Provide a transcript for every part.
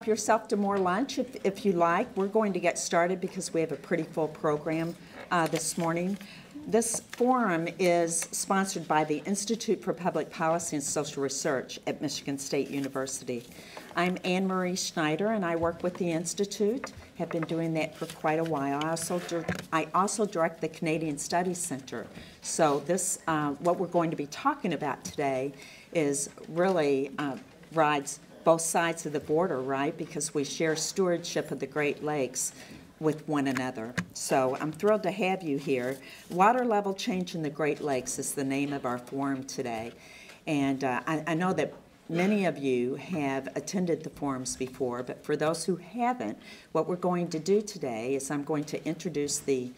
Yourself to more lunch if you like. We're going to get started because we have a pretty full program this morning. This forum is sponsored by the Institute for Public Policy and Social Research at Michigan State University. I'm Anne Marie Schneider and I work with the Institute, have been doing that for quite a while. I also direct the Canadian Studies Center. So this, what we're going to be talking about today is really rides both sides of the border, right? Because we share stewardship of the Great Lakes with one another. So I'm thrilled to have you here. Water level change in the Great Lakes is the name of our forum today. And I know that many of you have attended the forums before, but for those who haven't, what we're going to do today is I'm going to introduce the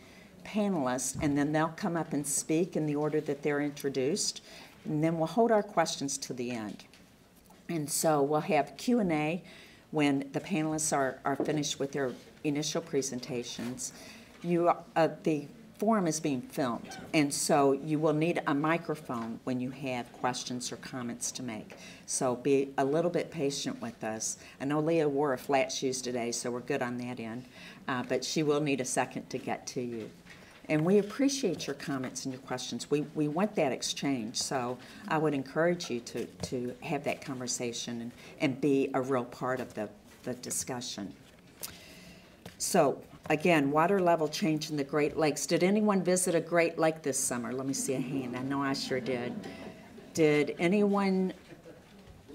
panelists, and then they'll come up and speak in the order that they're introduced, and then we'll hold our questions to the end. And so we'll have Q&A when the panelists are finished with their initial presentations. The forum is being filmed, and so you will need a microphone when you have questions or comments to make. So be a little bit patient with us. I know Leah wore flat shoes today, so we're good on that end, but she will need a second to get to you. And we appreciate your comments and your questions. We want that exchange, so I would encourage you to have that conversation and be a real part of the discussion. So, again, water level change in the Great Lakes. Did anyone visit a Great Lake this summer? Let me see a hand. I know I sure did. Did anyone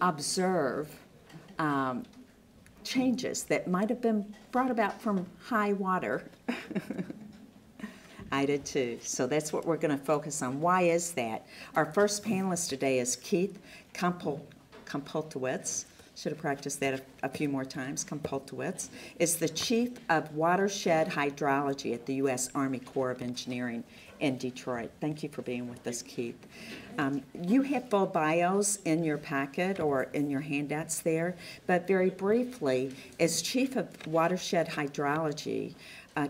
observe changes that might have been brought about from high water? I did too. So that's what we're going to focus on. Why is that? Our first panelist today is Keith Kompoltowicz. Should have practiced that a few more times. Kompoltowicz is the Chief of Watershed Hydrology at the U.S. Army Corps of Engineering in Detroit. Thank you for being with us, Keith. You have full bios in your packet or in your handouts there, but very briefly, as Chief of Watershed Hydrology,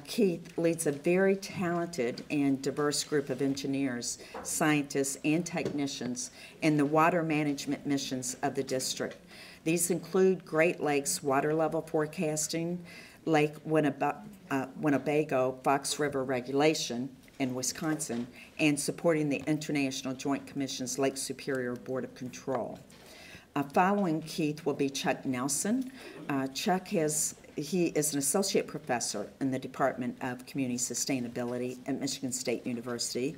Keith leads a very talented and diverse group of engineers, scientists, and technicians in the water management missions of the district. These include Great Lakes water level forecasting, Lake Winnebago Fox River regulation in Wisconsin, and supporting the International Joint Commission's Lake Superior Board of Control. Following Keith will be Chuck Nelson. He is an associate professor in the Department of Community Sustainability at Michigan State University.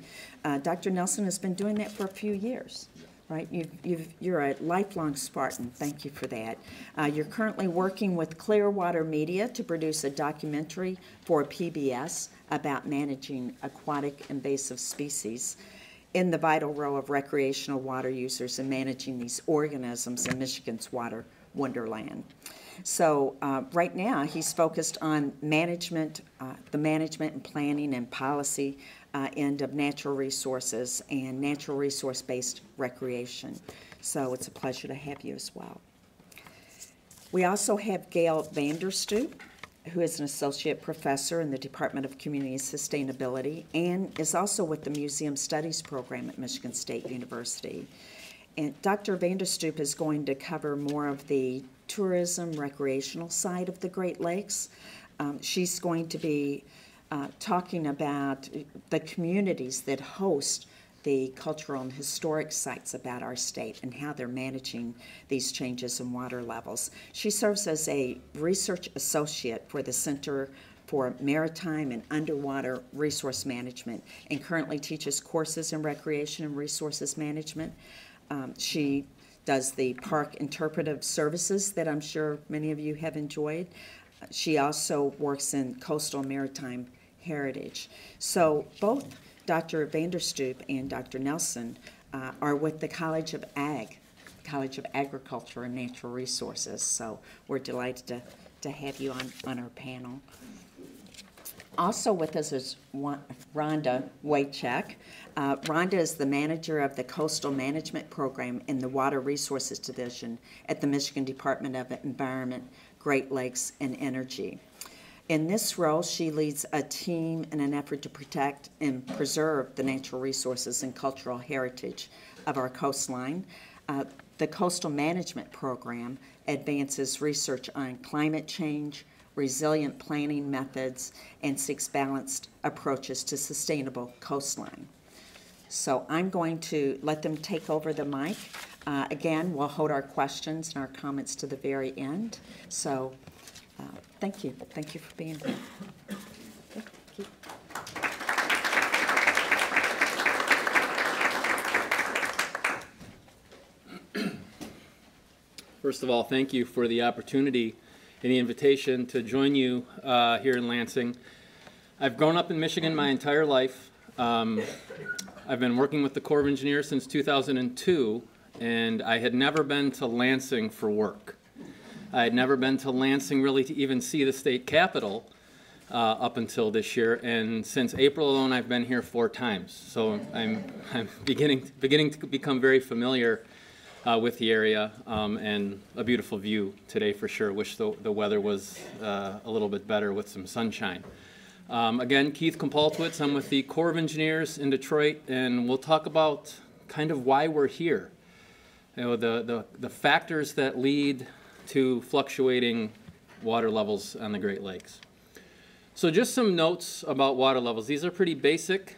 Dr. Nelson has been doing that for a few years, right? You're a lifelong Spartan. Thank you for that. You're currently working with Clearwater Media to produce a documentary for PBS about managing aquatic invasive species in the vital role of recreational water users in managing these organisms in Michigan's water wonderland. So right now he's focused on management, the management and planning and policy end of natural resources and natural resource-based recreation. So it's a pleasure to have you as well. We also have Gail Vanderstoep, who is an associate professor in the Department of Community Sustainability and is also with the Museum Studies program at Michigan State University. And Dr. Vanderstoep is going to cover more of the tourism, recreational side of the Great Lakes. She's going to be talking about the communities that host the cultural and historic sites about our state and how they're managing these changes in water levels. She serves as a research associate for the Center for Maritime and Underwater Resource Management and currently teaches courses in recreation and resources management. She does the park interpretive services that I'm sure many of you have enjoyed. She also works in coastal maritime heritage. So both Dr. Vanderstoep and Dr. Nelson are with the College of Agriculture and Natural Resources. So we're delighted to have you on our panel. Also with us is Rhonda Waychek. Rhonda is the manager of the Coastal Management Program in the Water Resources Division at the Michigan Department of Environment, Great Lakes, and Energy. In this role, she leads a team in an effort to protect and preserve the natural resources and cultural heritage of our coastline. The Coastal Management Program advances research on climate change, resilient planning methods, and seeks balanced approaches to sustainable coastline. So I'm going to let them take over the mic. Again, we'll hold our questions and our comments to the very end. So thank you. Thank you for being here. Okay, Keith. First of all, thank you for the opportunity and the invitation to join you here in Lansing. I've grown up in Michigan my entire life. I've been working with the Corps of Engineers since 2002, and I had never been to Lansing for work. I had never been to Lansing really to even see the state capitol up until this year, and since April alone I've been here 4 times. So I'm beginning to become very familiar with the area, and a beautiful view today for sure. Wish the weather was a little bit better with some sunshine. Again, Keith Kompaltwitz. I'm with the Corps of Engineers in Detroit, and we'll talk about kind of why we're here. You know, the factors that lead to fluctuating water levels on the Great Lakes. So just some notes about water levels. These are pretty basic.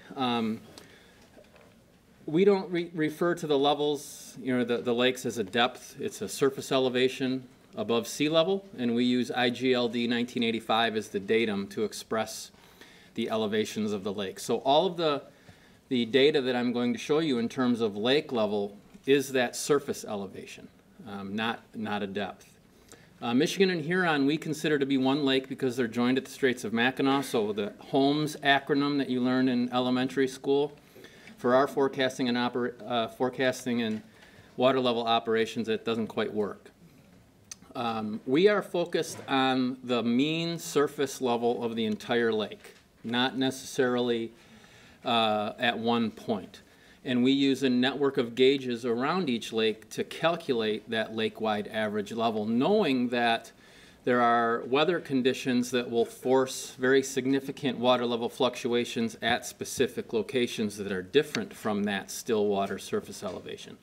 We don't refer to the levels, you know, the lakes as a depth. It's a surface elevation above sea level, and we use IGLD 1985 as the datum to express the elevations of the lake. So all of the data that I'm going to show you in terms of lake level is that surface elevation, not a depth. Michigan and Huron we consider to be one lake because they're joined at the Straits of Mackinac, so the HOLMES acronym that you learned in elementary school. For our forecasting and water level operations, it doesn't quite work. We are focused on the mean surface level of the entire lake, not necessarily at one point. And we use a network of gauges around each lake to calculate that lake-wide average level, knowing that there are weather conditions that will force very significant water level fluctuations at specific locations that are different from that still water surface elevation.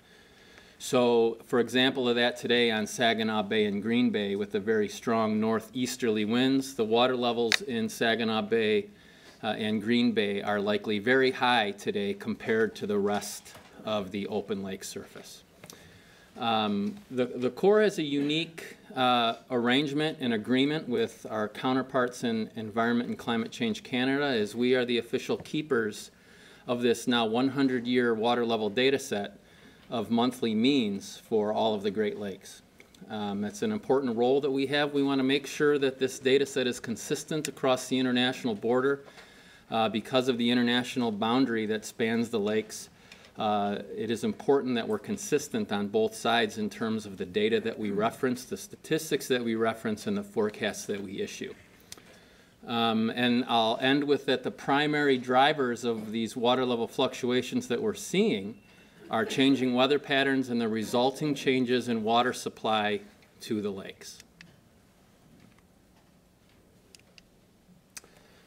So, for example of that today on Saginaw Bay and Green Bay with the very strong northeasterly winds, the water levels in Saginaw Bay and Green Bay are likely very high today compared to the rest of the open lake surface. The Corps has a unique arrangement and agreement with our counterparts in Environment and Climate Change Canada, as we are the official keepers of this now 100-year water level data set of monthly means for all of the Great Lakes. That's an important role that we have. We want to make sure that this data set is consistent across the international border because of the international boundary that spans the lakes. It is important that we're consistent on both sides in terms of the data that we reference, the statistics that we reference, and the forecasts that we issue. And I'll end with that the primary drivers of these water level fluctuations that we're seeing are changing weather patterns and the resulting changes in water supply to the lakes.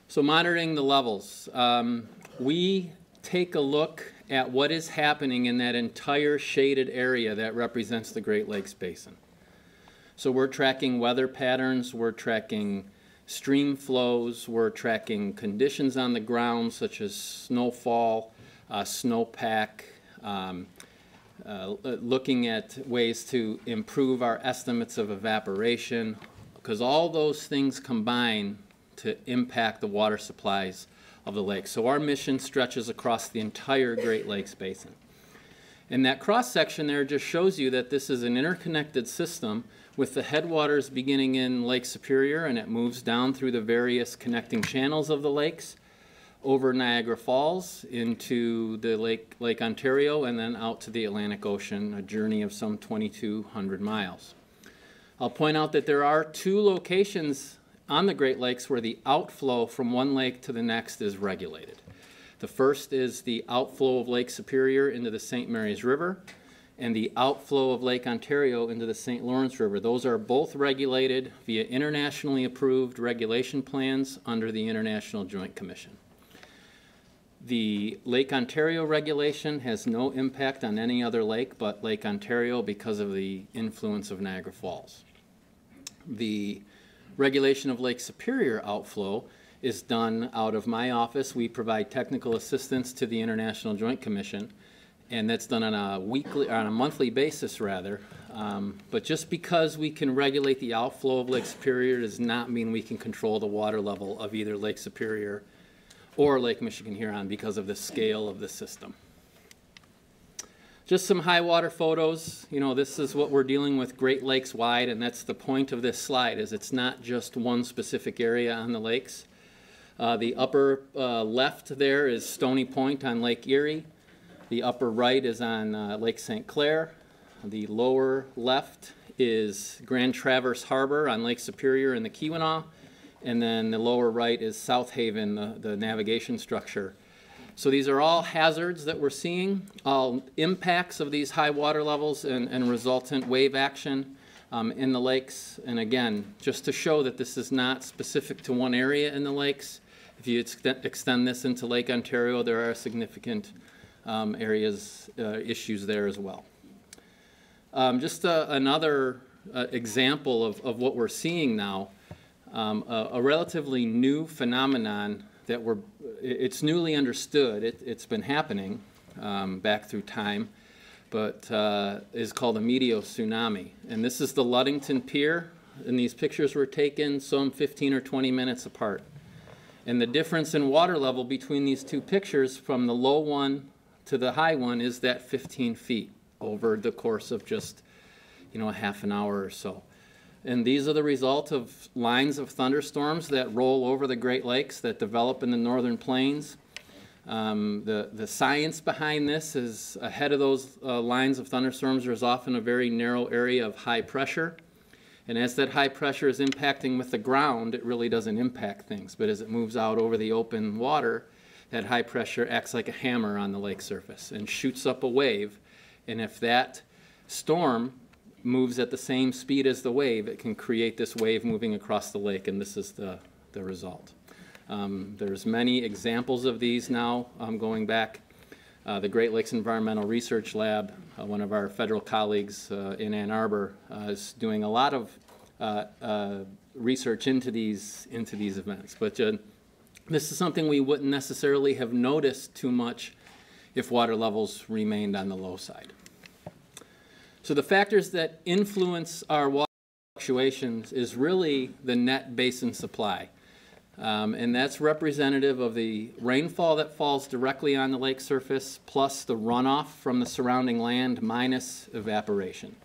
So monitoring the levels. We take a look at what is happening in that entire shaded area that represents the Great Lakes Basin. So we're tracking weather patterns, we're tracking stream flows, we're tracking conditions on the ground such as snowfall, snowpack, looking at ways to improve our estimates of evaporation, because all those things combine to impact the water supplies of the lake. So our mission stretches across the entire Great Lakes Basin. And that cross-section there just shows you that this is an interconnected system with the headwaters beginning in Lake Superior, and it moves down through the various connecting channels of the lakes, over Niagara Falls into the Lake Ontario, and then out to the Atlantic Ocean, a journey of some 2,200 miles. I'll point out that there are 2 locations on the Great Lakes where the outflow from one lake to the next is regulated. The first is the outflow of Lake Superior into the St. Mary's River, and the outflow of Lake Ontario into the St. Lawrence River. Those are both regulated via internationally approved regulation plans under the International Joint Commission. The Lake Ontario regulation has no impact on any other lake but Lake Ontario because of the influence of Niagara Falls. The regulation of Lake Superior outflow is done out of my office. We provide technical assistance to the International Joint Commission, and that's done on a monthly basis rather. But just because we can regulate the outflow of Lake Superior does not mean we can control the water level of either Lake Superior or Lake Michigan-Huron because of the scale of the system. Just some high water photos. You know, this is what we're dealing with Great Lakes wide, and that's the point of this slide, is it's not just one specific area on the lakes. The upper left there is Stony Point on Lake Erie. The upper right is on Lake St. Clair. The lower left is Grand Traverse Harbor on Lake Superior and the Keweenaw. And then the lower right is South Haven, the navigation structure. So these are all hazards that we're seeing, all impacts of these high water levels and resultant wave action in the lakes. And again, just to show that this is not specific to one area in the lakes, if you extend this into Lake Ontario, there are significant issues there as well. Just another example of what we're seeing now. A relatively new phenomenon that it's newly understood. It's been happening back through time, but is called a meteotsunami. And this is the Ludington Pier, and these pictures were taken some 15 or 20 minutes apart. And the difference in water level between these two pictures from the low one to the high one is that 15 feet over the course of just, a half an hour or so. And these are the result of lines of thunderstorms that roll over the Great Lakes that develop in the northern plains. The science behind this is ahead of those lines of thunderstorms, there's often a very narrow area of high pressure. And as that high pressure is impacting with the ground, it really doesn't impact things. But as it moves out over the open water, that high pressure acts like a hammer on the lake surface and shoots up a wave. And if that storm moves at the same speed as the wave, it can create this wave moving across the lake, and this is the result. There's many examples of these now going back. The Great Lakes Environmental Research Lab, one of our federal colleagues in Ann Arbor, is doing a lot of research into these events. But this is something we wouldn't necessarily have noticed too much if water levels remained on the low side. So the factors that influence our water fluctuations is really the net basin supply. And that's representative of the rainfall that falls directly on the lake surface plus the runoff from the surrounding land minus evaporation.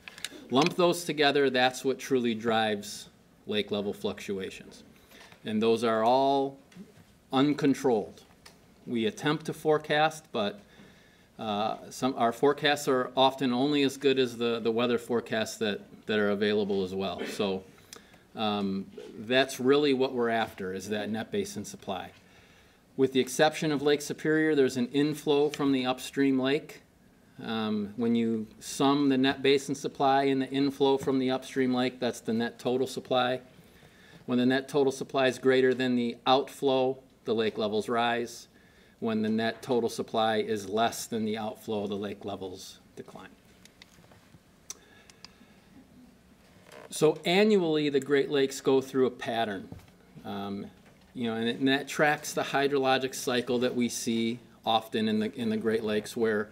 Lump those together, that's what truly drives lake level fluctuations. And those are all uncontrolled. We attempt to forecast, but our forecasts are often only as good as the weather forecasts that are available as well. So that's really what we're after, is that net basin supply. With the exception of Lake Superior, there's an inflow from the upstream lake. When you sum the net basin supply and the inflow from the upstream lake, that's the net total supply. When the net total supply is greater than the outflow, the lake levels rise. When the net total supply is less than the outflow, the lake levels decline. So annually, the Great Lakes go through a pattern, and that tracks the hydrologic cycle that we see often in the Great Lakes, where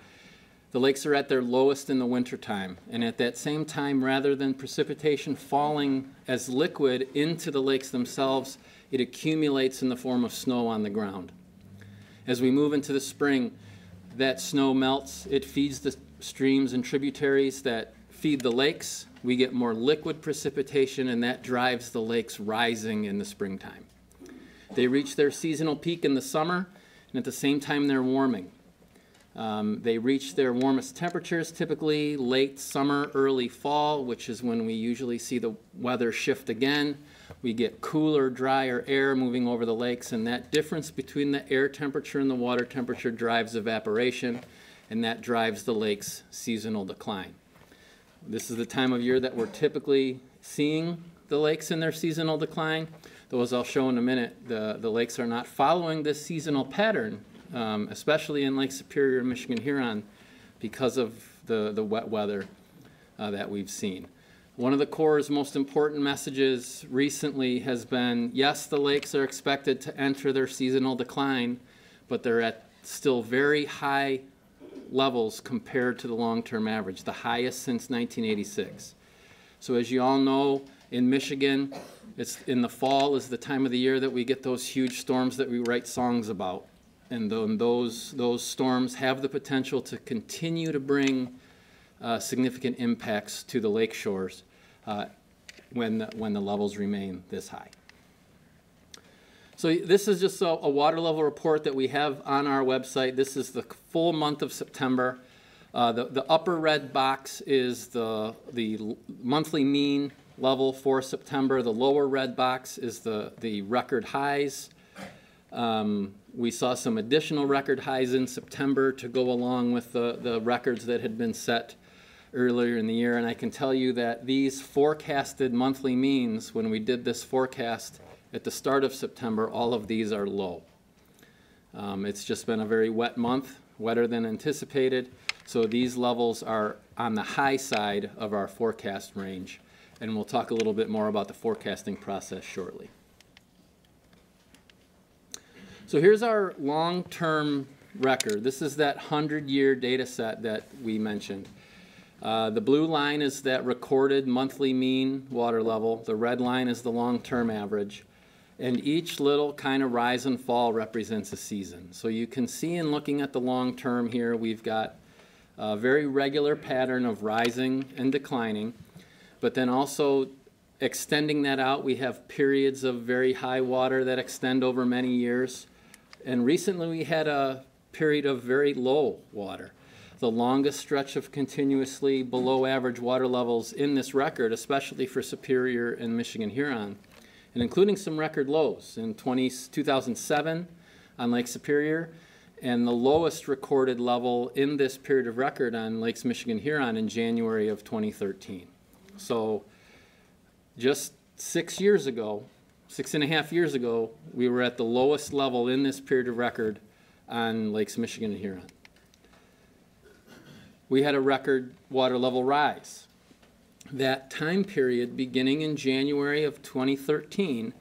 the lakes are at their lowest in the wintertime, and at that same time, rather than precipitation falling as liquid into the lakes themselves, it accumulates in the form of snow on the ground. As we move into the spring, that snow melts, it feeds the streams and tributaries that feed the lakes. We get more liquid precipitation, and that drives the lakes rising in the springtime. They reach their seasonal peak in the summer, and at the same time they're warming. They reach their warmest temperatures typically late summer, early fall, which is when we usually see the weather shift again. We get cooler, drier air moving over the lakes, and that difference between the air temperature and the water temperature drives evaporation, and that drives the lake's seasonal decline. This is the time of year that we're typically seeing the lakes in their seasonal decline. Though, as I'll show in a minute, the lakes are not following this seasonal pattern especially in Lake Superior and Michigan Huron, because of the wet weather that we've seen. One of the Corps' most important messages recently has been, yes, the lakes are expected to enter their seasonal decline, but they're at still very high levels compared to the long-term average, the highest since 1986. So as you all know, in Michigan, it's in the fall is the time of the year that we get those huge storms that we write songs about. And those storms have the potential to continue to bring significant impacts to the lake shores when the levels remain this high. So this is just a water level report that we have on our website. This is the full month of September. The upper red box is the monthly mean level for September. The lower red box is the record highs. We saw some additional record highs in September to go along with the records that had been set earlier in the year. And I can tell you that these forecasted monthly means, when we did this forecast at the start of September, all of these are low. It's just been a very wet month, wetter than anticipated. So these levels are on the high side of our forecast range. And we'll talk a little bit more about the forecasting process shortly. So here's our long-term record. This is that 100-year data set that we mentioned. The blue line is that recorded monthly mean water level. The red line is the long-term average. And each little kind of rise and fall represents a season. So you can see in looking at the long-term here, we've got a very regular pattern of rising and declining. But then also extending that out, we have periods of very high water that extend over many years. And recently we had a period of very low water. The longest stretch of continuously below average water levels in this record, especially for Superior and Michigan Huron, and including some record lows in 2007 on Lake Superior, and the lowest recorded level in this period of record on Lakes Michigan Huron in January of 2013. So just 6 years ago, 6.5 years ago, we were at the lowest level in this period of record on Lakes Michigan and Huron. We had a record water level rise. That time period, beginning in January of 2013,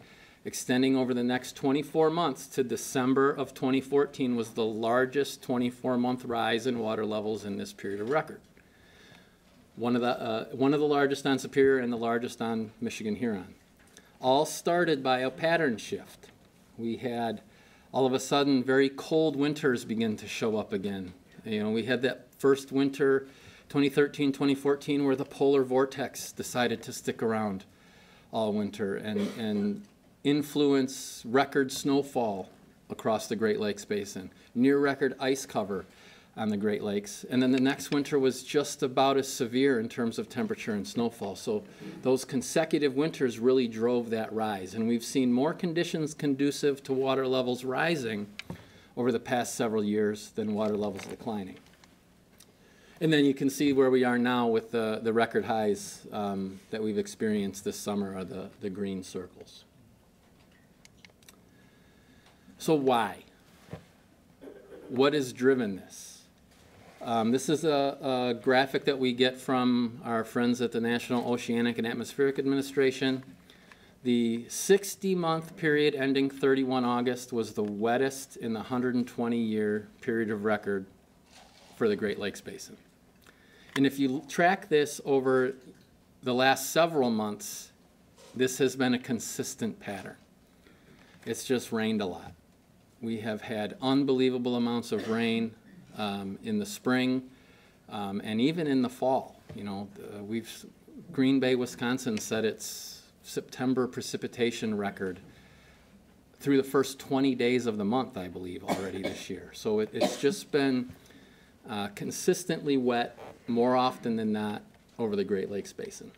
extending over the next 24 months to December of 2014, was the largest 24-month rise in water levels in this period of record. One of the largest on Superior and the largest on Michigan Huron. All started by a pattern shift. We had, all of a sudden, very cold winters begin to show up again. You know, we had that first winter, 2013, 2014, where the polar vortex decided to stick around all winter and influence record snowfall across the Great Lakes Basin, near record ice cover on the Great Lakes. And then the next winter was just about as severe in terms of temperature and snowfall. So those consecutive winters really drove that rise. And we've seen more conditions conducive to water levels rising over the past several years than water levels declining. And then you can see where we are now with the record highs that we've experienced this summer are the green circles. So why? What has driven this? This is a graphic that we get from our friends at the National Oceanic and Atmospheric Administration. The 60-month period ending 31 August was the wettest in the 120-year period of record for the Great Lakes Basin. And if you track this over the last several months, this has been a consistent pattern. It's just rained a lot. We have had unbelievable amounts of rain in the spring and even in the fall. You know, Green Bay, Wisconsin set its September precipitation record through the first 20 days of the month, I believe, already this year. So it's just been consistently wet more often than not over the Great Lakes Basin.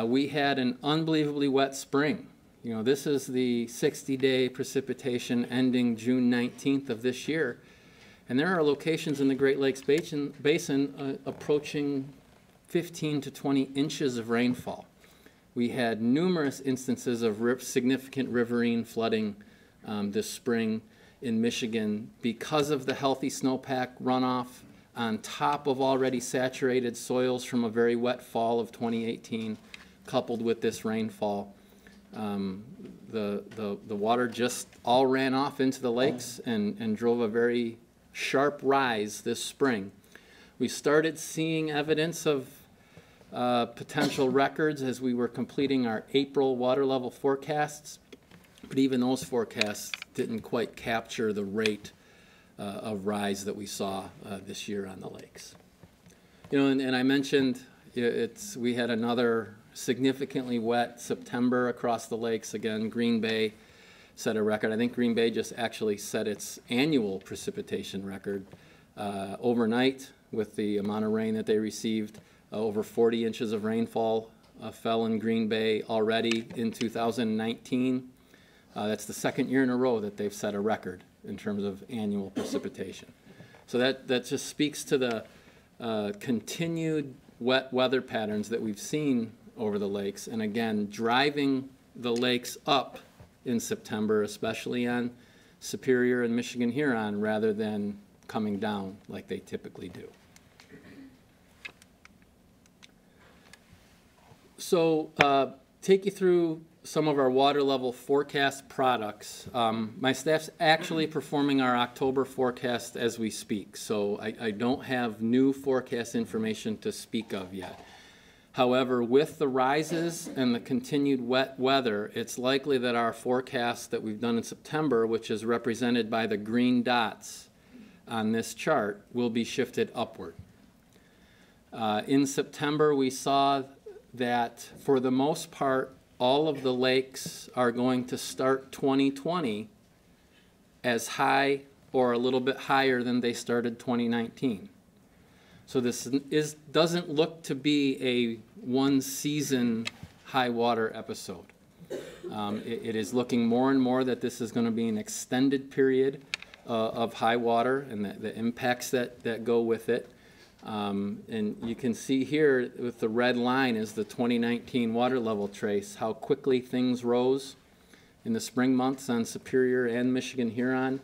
We had an unbelievably wet spring. You know, this is the 60-day precipitation ending June 19th of this year. And there are locations in the Great Lakes Basin approaching 15 to 20 inches of rainfall. We had numerous instances of significant riverine flooding this spring in Michigan because of the healthy snowpack runoff on top of already saturated soils from a very wet fall of 2018, coupled with this rainfall. The water just all ran off into the lakes and drove a very sharp rise this spring. We started seeing evidence of potential records as we were completing our April water level forecasts, but even those forecasts didn't quite capture the rate of rise that we saw this year on the lakes. You know, and I mentioned we had another significantly wet September across the lakes. Again, Green Bay set a record. I think Green Bay just actually set its annual precipitation record overnight with the amount of rain that they received. Over 40 inches of rainfall fell in Green Bay already in 2019. That's the second year in a row that they've set a record in terms of annual precipitation. So that just speaks to the continued wet weather patterns that we've seen over the lakes, and again, driving the lakes up in September, especially on Superior and Michigan Huron, rather than coming down like they typically do. So take you through some of our water level forecast products. My staff's actually performing our October forecast as we speak, so I don't have new forecast information to speak of yet. However, with the rises and the continued wet weather, it's likely that our forecast that we've done in September, which is represented by the green dots on this chart, will be shifted upward. In September, we saw that for the most part, all of the lakes are going to start 2020 as high or a little bit higher than they started 2019. So this doesn't look to be a one-season high water episode. It is looking more and more that this is going to be an extended period of high water and the impacts that go with it. And you can see here with the red line is the 2019 water level trace, how quickly things rose in the spring months on Superior and Michigan Huron.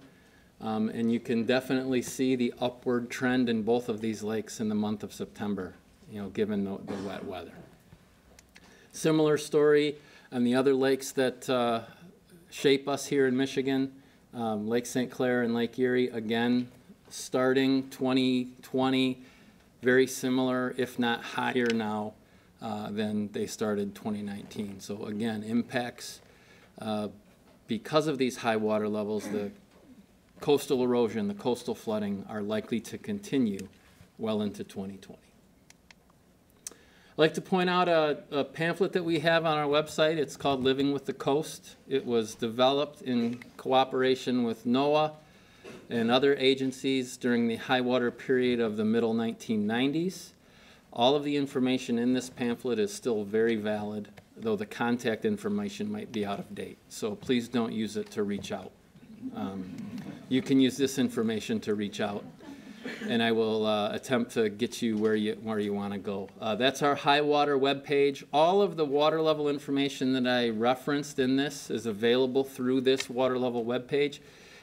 And you can definitely see the upward trend in both of these lakes in the month of September, you know, given the wet weather. Similar story on the other lakes that shape us here in Michigan, Lake St. Clair and Lake Erie, again, starting 2020, very similar, if not higher now than they started 2019. So again, impacts because of these high water levels, the coastal erosion, the coastal flooding are likely to continue well into 2020. I'd like to point out a pamphlet that we have on our website. It's called Living with the Coast. It was developed in cooperation with NOAA and other agencies during the high water period of the middle 1990s. All of the information in this pamphlet is still very valid, though the contact information might be out of date. So please don't use it to reach out. You can use this information to reach out, and I will attempt to get you where you want to go. That's our high water webpage. All of the water level information that I referenced in this is available through this water level webpage.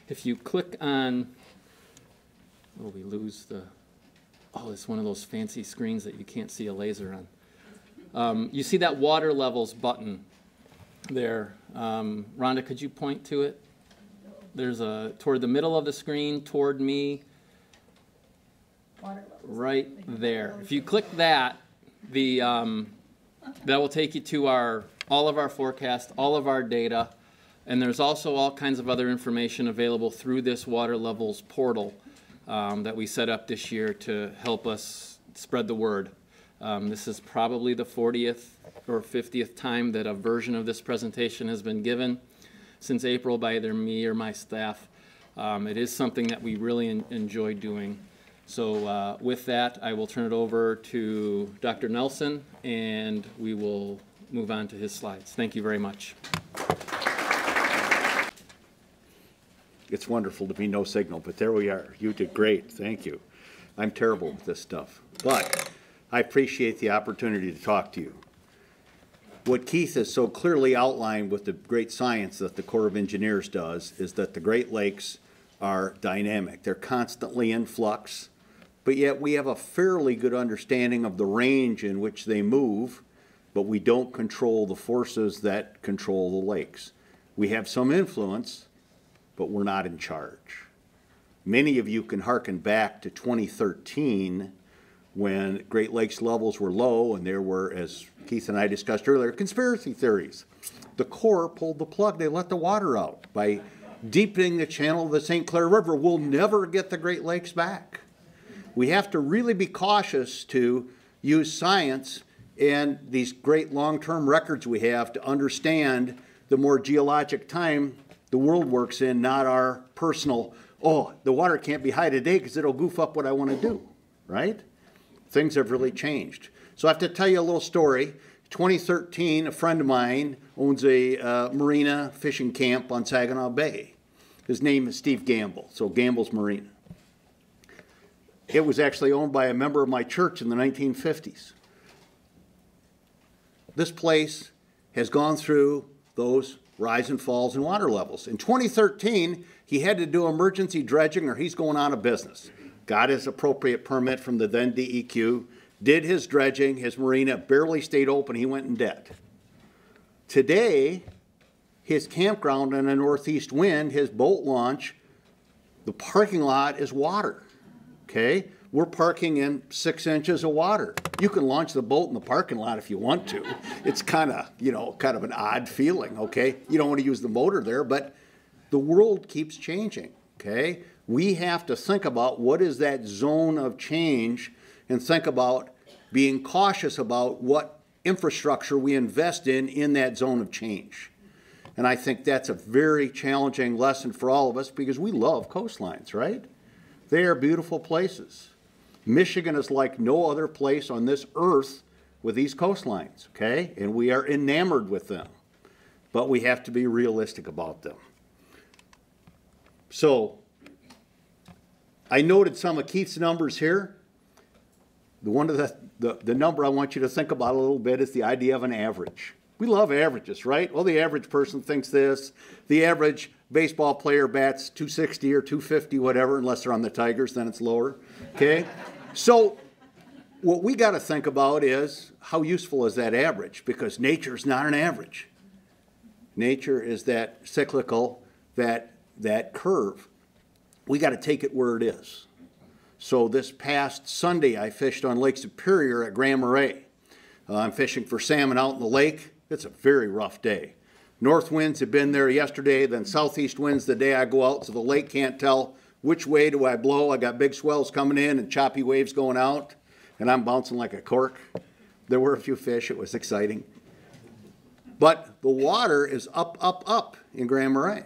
If you click on, oh, we lose the, oh, it's one of those fancy screens that you can't see a laser on. You see that water levels button there. Rhonda, could you point to it? There's a, toward the middle of the screen, toward me, right there. If you click that, that will take you to all of our forecasts, all of our data, and there's also all kinds of other information available through this water levels portal that we set up this year to help us spread the word. This is probably the 40th or 50th time that a version of this presentation has been given since April by either me or my staff. It is something that we really enjoy doing. So with that, I will turn it over to Dr. Nelson, and we will move on to his slides. Thank you very much. It's wonderful to be no signal, but there we are. You did great. Thank you. I'm terrible with this stuff, but I appreciate the opportunity to talk to you. What Keith has so clearly outlined with the great science that the Corps of Engineers does is that the Great Lakes are dynamic. They're constantly in flux, but yet we have a fairly good understanding of the range in which they move, but we don't control the forces that control the lakes. We have some influence, but we're not in charge. Many of you can hearken back to 2013 when Great Lakes levels were low and there were, as Keith and I discussed earlier, conspiracy theories. The Corps pulled the plug. They let the water out by deepening the channel of the St. Clair River. We'll never get the Great Lakes back. We have to really be cautious to use science and these great long-term records we have to understand the more geologic time the world works in, not our personal, oh, the water can't be high today because it'll goof up what I want to do, right? Things have really changed. So I have to tell you a little story. 2013, a friend of mine owns a marina fishing camp on Saginaw Bay. His name is Steve Gamble, so Gamble's Marina. It was actually owned by a member of my church in the 1950s. This place has gone through those rise and falls in water levels. In 2013, he had to do emergency dredging or he's going out of business. Got his appropriate permit from the then DEQ, did his dredging, his marina barely stayed open, he went in debt. Today, his campground in a northeast wind, his boat launch, the parking lot is water, okay? We're parking in 6 inches of water. You can launch the boat in the parking lot if you want to. It's kind of, kind of an odd feeling, okay? You don't want to use the motor there, but the world keeps changing, okay? We have to think about what is that zone of change and think about being cautious about what infrastructure we invest in that zone of change. And I think that's a very challenging lesson for all of us because we love coastlines, right? They are beautiful places. Michigan is like no other place on this earth with these coastlines, okay? And we are enamored with them. But we have to be realistic about them. So, I noted some of Keith's numbers here. The number I want you to think about a little bit is the idea of an average. We love averages, right? Well, the average person thinks this. The average baseball player bats 260 or 250, whatever, unless they're on the Tigers, then it's lower, okay? So what we got to think about is how useful is that average? Because nature is not an average. Nature is that cyclical, that curve. We got to take it where it is. So this past Sunday, I fished on Lake Superior at Grand Marais. I'm fishing for salmon out in the lake. It's a very rough day. North winds have been there yesterday, then southeast winds the day I go out, so the lake can't tell which way do I blow. I got big swells coming in and choppy waves going out, and I'm bouncing like a cork. There were a few fish. It was exciting. But the water is up, up, up in Grand Marais.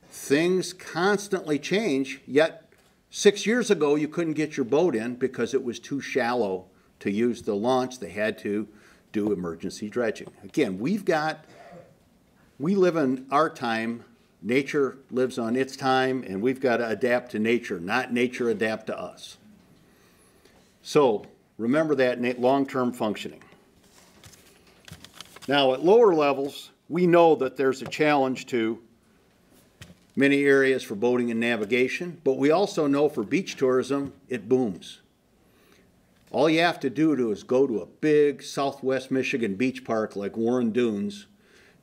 Things constantly change, yet 6 years ago you couldn't get your boat in because it was too shallow to use the launch. They had to do emergency dredging. Again, we live in our time. Nature lives on its time, and we've got to adapt to nature, not nature adapt to us. So remember that long-term functioning. Now, at lower levels, we know that there's a challenge to many areas for boating and navigation, but we also know for beach tourism, it booms. All you have to do is go to a big southwest Michigan beach park like Warren Dunes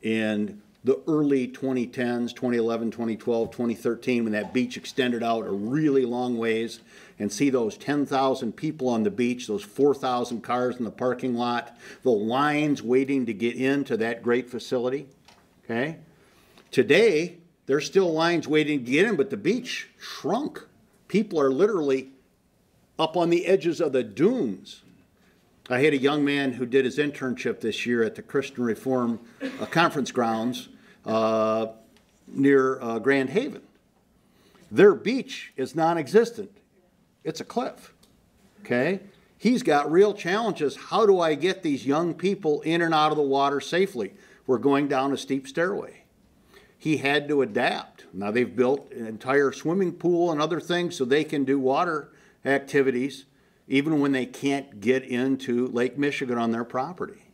in the early 2010s, 2011, 2012, 2013, when that beach extended out a really long ways, and see those 10,000 people on the beach, those 4,000 cars in the parking lot, the lines waiting to get into that great facility, okay? Today, there's still lines waiting to get in, but the beach shrunk. People are literally up on the edges of the dunes. I had a young man who did his internship this year at the Christian Reform Conference grounds near Grand Haven. Their beach is non-existent. It's a cliff, okay? He's got real challenges. How do I get these young people in and out of the water safely? We're going down a steep stairway. He had to adapt. Now they've built an entire swimming pool and other things so they can do water activities even when they can't get into Lake Michigan on their property.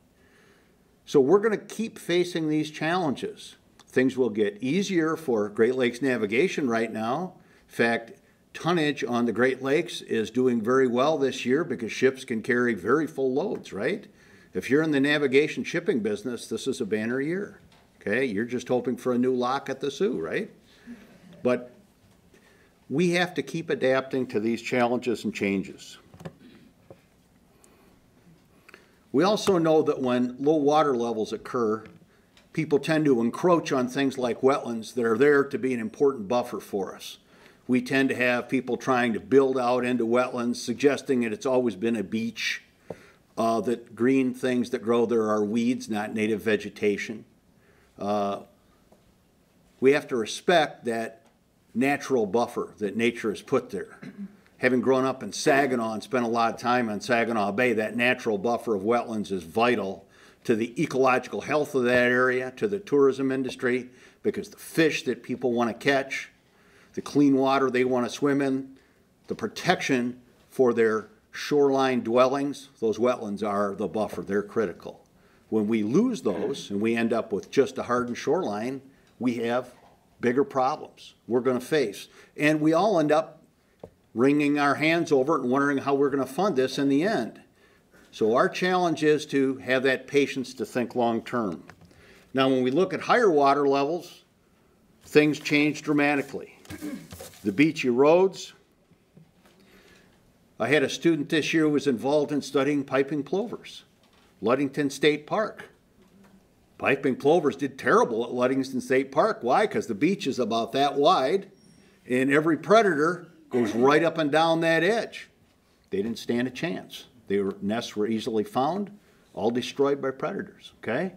So we're going to keep facing these challenges. things will get easier for Great Lakes navigation right now. In fact, tonnage on the Great Lakes is doing very well this year because ships can carry very full loads, right? If you're in the navigation shipping business, this is a banner year, okay? You're just hoping for a new lock at the Soo, right? But we have to keep adapting to these challenges and changes. We also know that when low water levels occur, people tend to encroach on things like wetlands that are there to be an important buffer for us. We tend to have people trying to build out into wetlands, suggesting that it's always been a beach, that green things that grow there are weeds, not native vegetation. We have to respect that natural buffer that nature has put there. Having grown up in Saginaw and spent a lot of time on Saginaw Bay, that natural buffer of wetlands is vital to the ecological health of that area, to the tourism industry, because the fish that people want to catch, the clean water they want to swim in, the protection for their shoreline dwellings, those wetlands are the buffer. They're critical. When we lose those and we end up with just a hardened shoreline, we have bigger problems we're going to face. And we all end up wringing our hands over it and wondering how we're going to fund this in the end. So our challenge is to have that patience to think long term. Now, when we look at higher water levels, things change dramatically. The beach erodes. I had a student this year who was involved in studying piping plovers. Ludington State Park. Piping plovers did terrible at Ludington State Park. Why? Because the beach is about that wide, and every predator goes right up and down that edge. They didn't stand a chance. Their nests were easily found, all destroyed by predators, okay?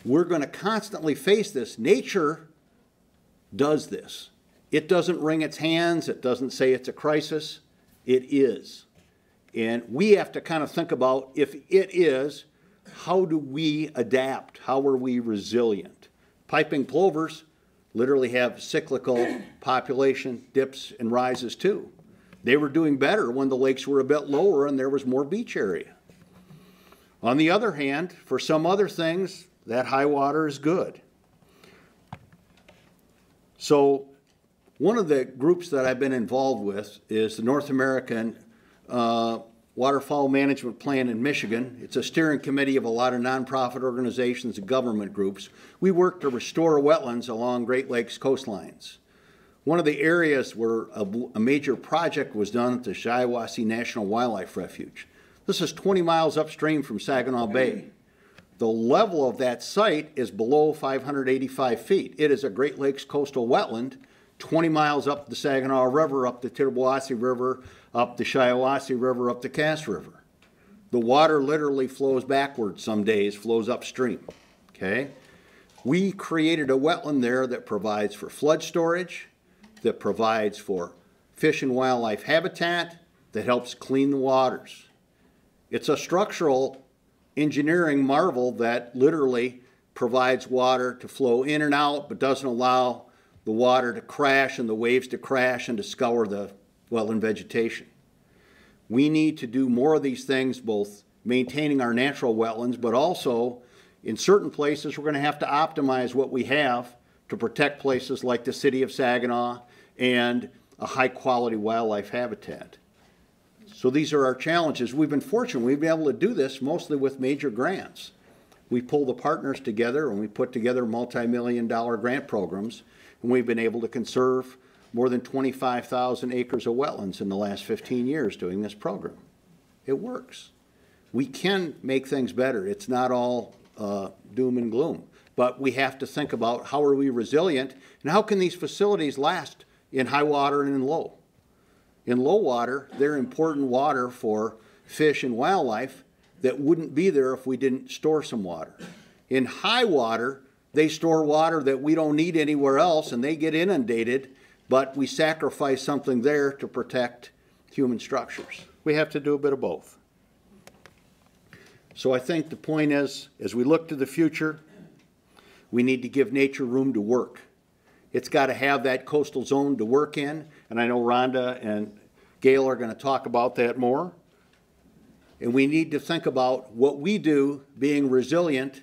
We're going to constantly face this. Nature does this. It doesn't wring its hands. It doesn't say it's a crisis. It is. And we have to kind of think about, if it is, how do we adapt? How are we resilient? Piping plovers literally have cyclical population dips and rises too. They were doing better when the lakes were a bit lower and there was more beach area. On the other hand, for some other things, that high water is good. So one of the groups that I've been involved with is the North American Waterfowl Management Plan in Michigan. It's a steering committee of a lot of nonprofit organizations and government groups. We work to restore wetlands along Great Lakes coastlines. One of the areas where a major project was done at the Shiawassee National Wildlife Refuge. This is 20 miles upstream from Saginaw Bay. The level of that site is below 585 feet. It is a Great Lakes coastal wetland, 20 miles up the Saginaw River, up the Tittabawassee River, up the Shiawassee River, up the Cass River. The water literally flows backwards some days, flows upstream, okay? We created a wetland there that provides for flood storage, that provides for fish and wildlife habitat, that helps clean the waters. It's a structural engineering marvel that literally provides water to flow in and out, but doesn't allow the water to crash and the waves to crash and to scour the wetland vegetation. We need to do more of these things, both maintaining our natural wetlands, but also in certain places we're going to have to optimize what we have to protect places like the city of Saginaw and a high quality wildlife habitat. So these are our challenges. We've been fortunate. We've been able to do this mostly with major grants. We pull the partners together and we put together multi-million-dollar grant programs, and we've been able to conserve more than 25,000 acres of wetlands in the last 15 years doing this program. It works. We can make things better. It's not all doom and gloom, but we have to think about how are we resilient and how can these facilities last in high water and in low. In low water, they're important water for fish and wildlife that wouldn't be there if we didn't store some water. In high water, they store water that we don't need anywhere else and they get inundated, but we sacrifice something there to protect human structures. We have to do a bit of both. So I think the point is, as we look to the future, we need to give nature room to work. It's got to have that coastal zone to work in, and I know Rhonda and Gail are going to talk about that more. And we need to think about what we do being resilient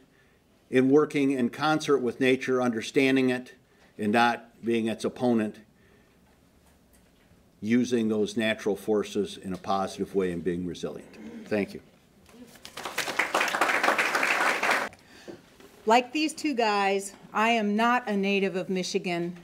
in working in concert with nature, understanding it, and not being its opponent, using those natural forces in a positive way and being resilient. Thank you. Like these two guys, I am not a native of Michigan.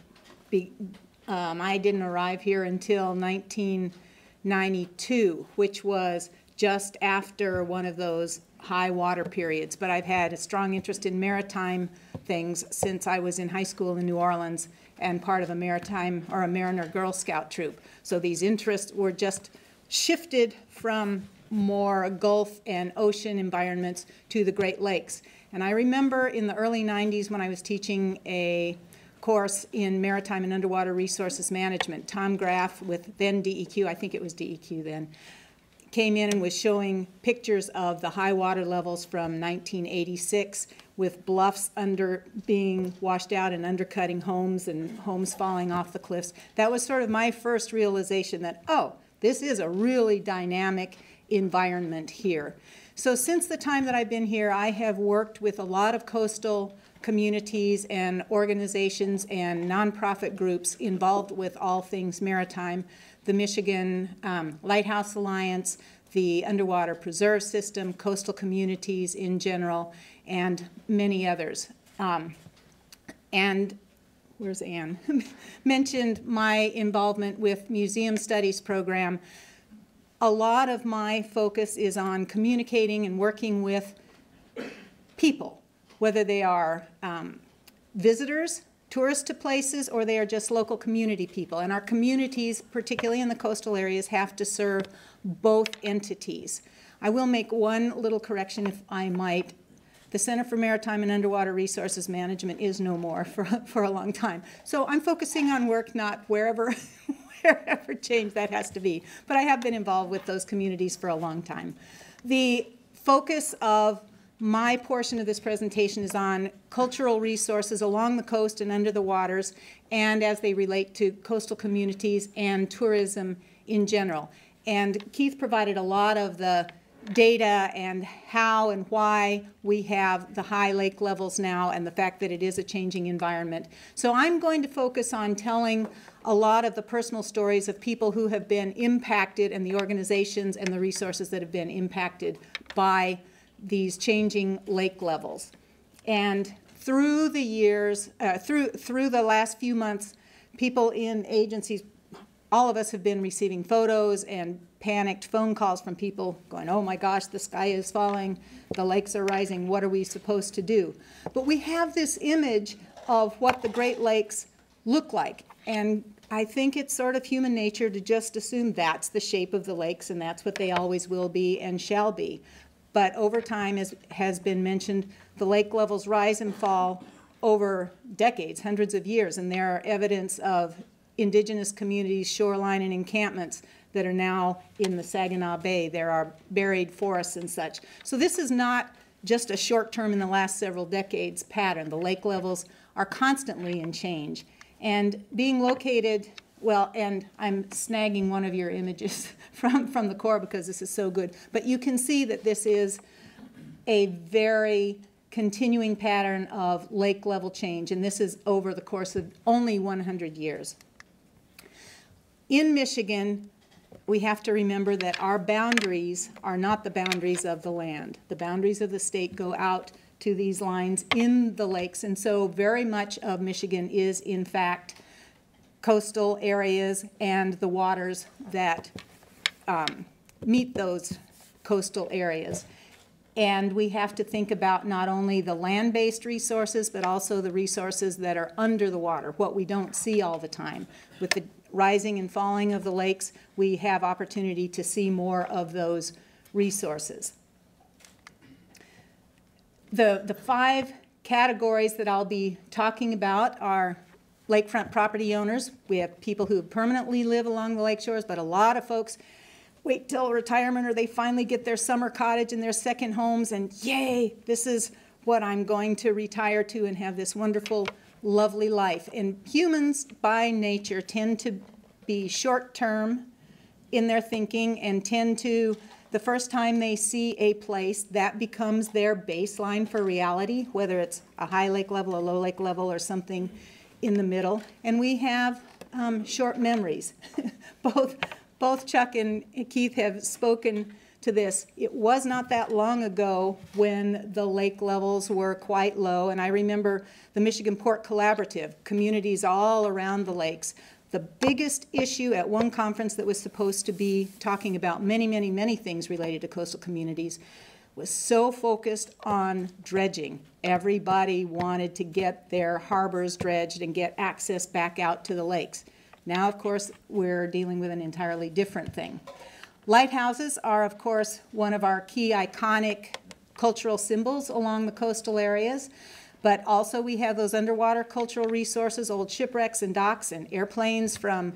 I didn't arrive here until 1992, which was just after one of those high water periods. But I've had a strong interest in maritime things since I was in high school in New Orleans and part of a maritime or a Mariner Girl Scout troop. So these interests were just shifted from more Gulf and ocean environments to the Great Lakes. And I remember in the early 90s when I was teaching a course in maritime and underwater resources management, Tom Graff with then DEQ, I think it was DEQ then, came in and was showing pictures of the high water levels from 1986 with bluffs being washed out and undercutting homes and homes falling off the cliffs. That was sort of my first realization that, oh, this is a really dynamic environment here. So since the time that I've been here, I have worked with a lot of coastal communities and organizations and nonprofit groups involved with all things maritime, the Michigan Lighthouse Alliance, the Underwater Preserve System, coastal communities in general, and many others. And where's Anne? Mentioned my involvement with Museum Studies program. A lot of my focus is on communicating and working with people, whether they are visitors, tourists to places, or they are just local community people. And our communities, particularly in the coastal areas, have to serve both entities. I will make one little correction, if I might. The Center for Maritime and Underwater Resources Management is no more for a long time. So I'm focusing on work, not wherever change that has to be. But I have been involved with those communities for a long time. The focus of my portion of this presentation is on cultural resources along the coast and under the waters, and as they relate to coastal communities and tourism in general. And Keith provided a lot of the data and how and why we have the high lake levels now and the fact that it is a changing environment. So I'm going to focus on telling a lot of the personal stories of people who have been impacted and the organizations and the resources that have been impacted by these changing lake levels. And through the years, through the last few months, people in agencies, all of us have been receiving photos and panicked phone calls from people going, oh my gosh, the sky is falling, the lakes are rising, what are we supposed to do? But we have this image of what the Great Lakes look like. And I think it's sort of human nature to just assume that's the shape of the lakes and that's what they always will be and shall be. But over time, as has been mentioned, the lake levels rise and fall over decades, hundreds of years, and there are evidence of indigenous communities, shoreline and encampments that are now in the Saginaw Bay. There are buried forests and such. So this is not just a short-term in the last several decades pattern. The lake levels are constantly in change. And being located, well, and I'm snagging one of your images from the core because this is so good, but you can see that this is a very continuing pattern of lake level change, and this is over the course of only 100 years. In Michigan, we have to remember that our boundaries are not the boundaries of the land. The boundaries of the state go out to these lines in the lakes, and so very much of Michigan is, in fact, coastal areas and the waters that meet those coastal areas. And we have to think about not only the land-based resources, but also the resources that are under the water, what we don't see all the time. With the rising and falling of the lakes, we have opportunity to see more of those resources. The 5 categories that I'll be talking about are lakefront property owners. We have people who permanently live along the lake shores, but a lot of folks wait till retirement or they finally get their summer cottage and their second homes and yay, this is what I'm going to retire to and have this wonderful, lovely life. And humans by nature tend to be short-term in their thinking and tend to the first time they see a place, that becomes their baseline for reality, whether it's a high lake level, a low lake level, or something in the middle. And we have short memories. Both Chuck and Keith have spoken to this. It was not that long ago when the lake levels were quite low, and I remember the Michigan Port Collaborative, communities all around the lakes. The biggest issue at one conference that was supposed to be talking about many, many, many things related to coastal communities was so focused on dredging. Everybody wanted to get their harbors dredged and get access back out to the lakes. Now, of course, we're dealing with an entirely different thing. Lighthouses are, of course, one of our key iconic cultural symbols along the coastal areas, but also we have those underwater cultural resources, old shipwrecks and docks and airplanes from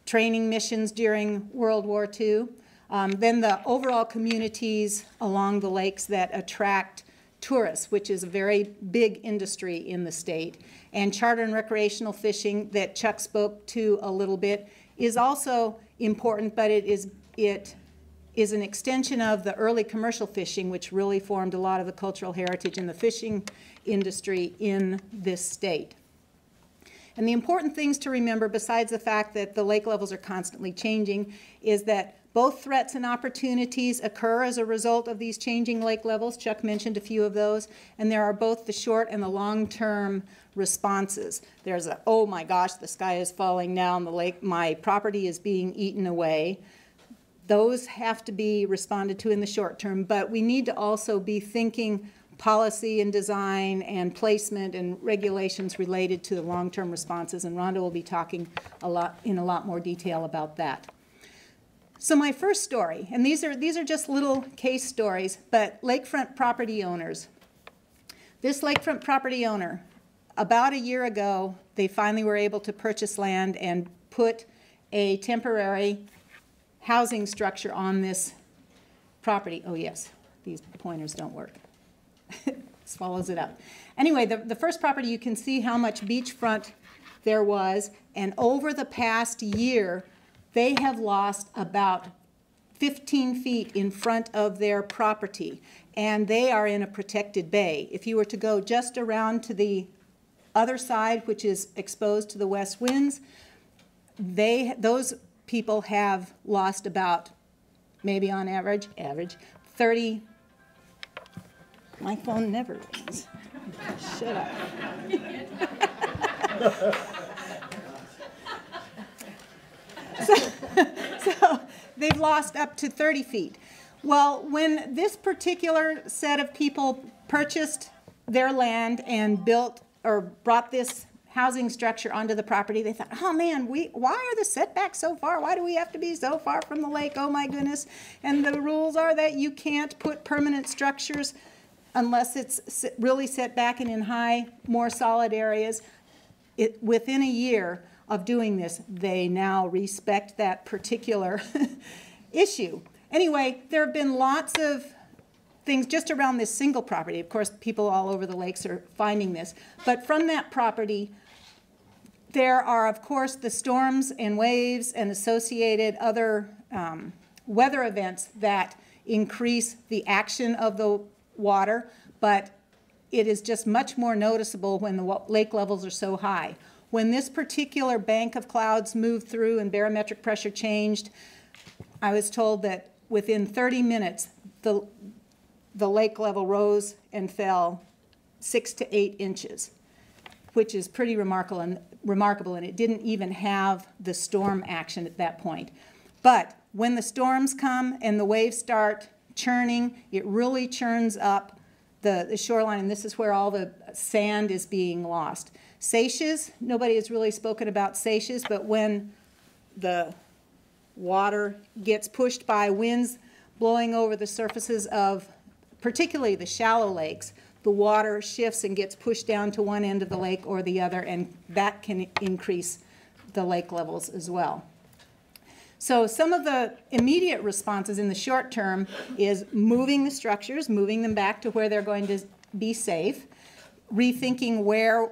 training missions during World War II. Then the overall communities along the lakes that attract tourists, which is a very big industry in the state. And charter and recreational fishing that Chuck spoke to a little bit is also important, but it is an extension of the early commercial fishing, which really formed a lot of the cultural heritage in the fishing industry in this state. And the important things to remember, besides the fact that the lake levels are constantly changing, is that both threats and opportunities occur as a result of these changing lake levels. Chuck mentioned a few of those. And there are both the short and the long-term responses. There's a, oh my gosh, the sky is falling down, the lake, my property is being eaten away. Those have to be responded to in the short term, but we need to also be thinking policy and design and placement and regulations related to the long-term responses, and Rhonda will be talking in a lot more detail about that. So my first story, and these are just little case stories, but lakefront property owners. This lakefront property owner, about a year ago, they finally were able to purchase land and put a temporary housing structure on this property. Oh yes, these pointers don't work. Swallows it up. Anyway, the first property, you can see how much beachfront there was, and over the past year, they have lost about 15 feet in front of their property, and they are in a protected bay. If you were to go just around to the other side, which is exposed to the west winds, those people have lost about, maybe on average, 30. My phone never rings. Shut up. So they've lost up to 30 feet. Well, when this particular set of people purchased their land and built or brought this housing structure onto the property, they thought, oh man, why are the setbacks so far? Why do we have to be so far from the lake? Oh my goodness. And the rules are that you can't put permanent structures unless it's really set back and in high, more solid areas. Within a year of doing this, they now respect that particular issue. Anyway, there have been lots of things just around this single property. Of course, people all over the lakes are finding this. But from that property, there are, of course, the storms and waves and associated other weather events that increase the action of the water, but it is just much more noticeable when the lake levels are so high. When this particular bank of clouds moved through and barometric pressure changed, I was told that within 30 minutes, the lake level rose and fell 6 to 8 inches, which is pretty remarkable, and it didn't even have the storm action at that point. But when the storms come and the waves start churning, it really churns up the shoreline, and this is where all the sand is being lost. Seiches, nobody has really spoken about seiches, but when the water gets pushed by winds blowing over the surfaces of particularly the shallow lakes, the water shifts and gets pushed down to one end of the lake or the other, and that can increase the lake levels as well. So some of the immediate responses in the short term is moving the structures, moving them back to where they're going to be safe, rethinking where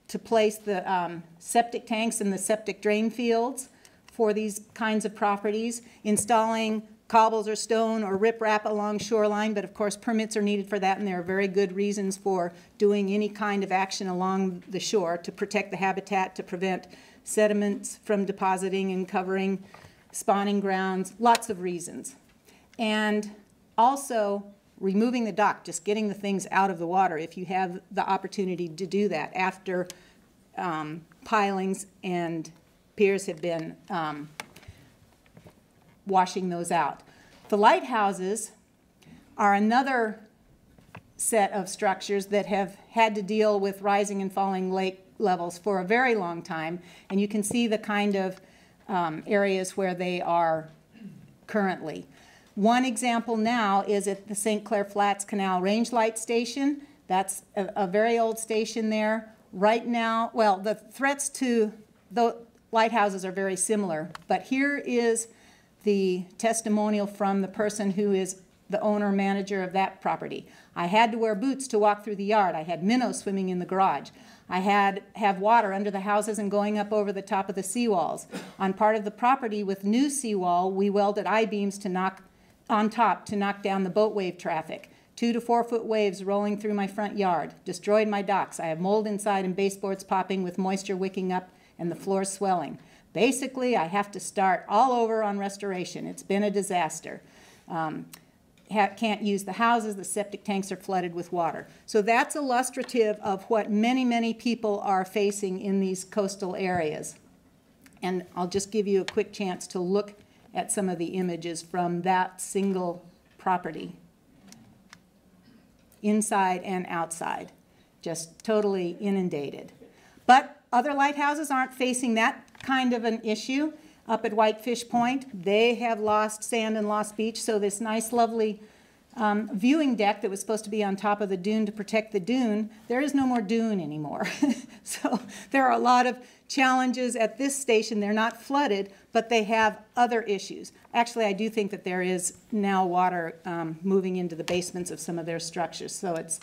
to place the septic tanks and the septic drain fields for these kinds of properties, installing cobbles or stone or riprap along shoreline, but of course permits are needed for that, and there are very good reasons for doing any kind of action along the shore to protect the habitat, to prevent sediments from depositing and covering spawning grounds, lots of reasons. And also removing the dock, just getting the things out of the water if you have the opportunity to do that after pilings and piers have been washing those out. The lighthouses are another set of structures that have had to deal with rising and falling lake levels for a very long time, and you can see the kind of areas where they are currently. One example now is at the St. Clair Flats Canal Range Light Station. That's a very old station there. Right now, well, the threats to the lighthouses are very similar, but here is the testimonial from the person who is the owner manager of that property. I had to wear boots to walk through the yard. I had minnows swimming in the garage. I had have water under the houses and going up over the top of the seawalls. On part of the property with new seawall, we welded I-beams to knock on top to knock down the boat wave traffic. 2 to 4 foot waves rolling through my front yard. Destroyed my docks. I have mold inside and baseboards popping with moisture wicking up and the floors swelling. Basically, I have to start all over on restoration. It's been a disaster. Can't use the houses. The septic tanks are flooded with water. So that's illustrative of what many, many people are facing in these coastal areas. And I'll just give you a quick chance to look at some of the images from that single property, inside and outside, just totally inundated. But other lighthouses aren't facing that kind of an issue. Up at Whitefish Point, they have lost sand and lost beach, so this nice, lovely viewing deck that was supposed to be on top of the dune to protect the dune, there is no more dune anymore. So there are a lot of challenges at this station. They're not flooded, but they have other issues. Actually, I do think that there is now water moving into the basements of some of their structures, so it's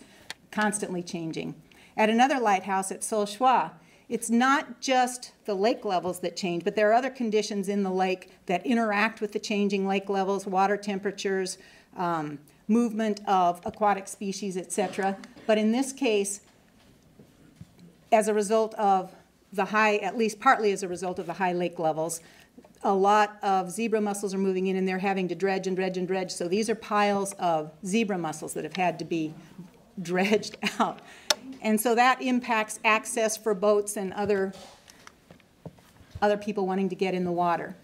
constantly changing. At another lighthouse at Solchois, it's not just the lake levels that change, but there are other conditions in the lake that interact with the changing lake levels, water temperatures, movement of aquatic species, etc. But in this case, as a result of the high, at least partly as a result of the high lake levels, a lot of zebra mussels are moving in and they're having to dredge and dredge and dredge. So these are piles of zebra mussels that have had to be dredged out. And so that impacts access for boats and other people wanting to get in the water.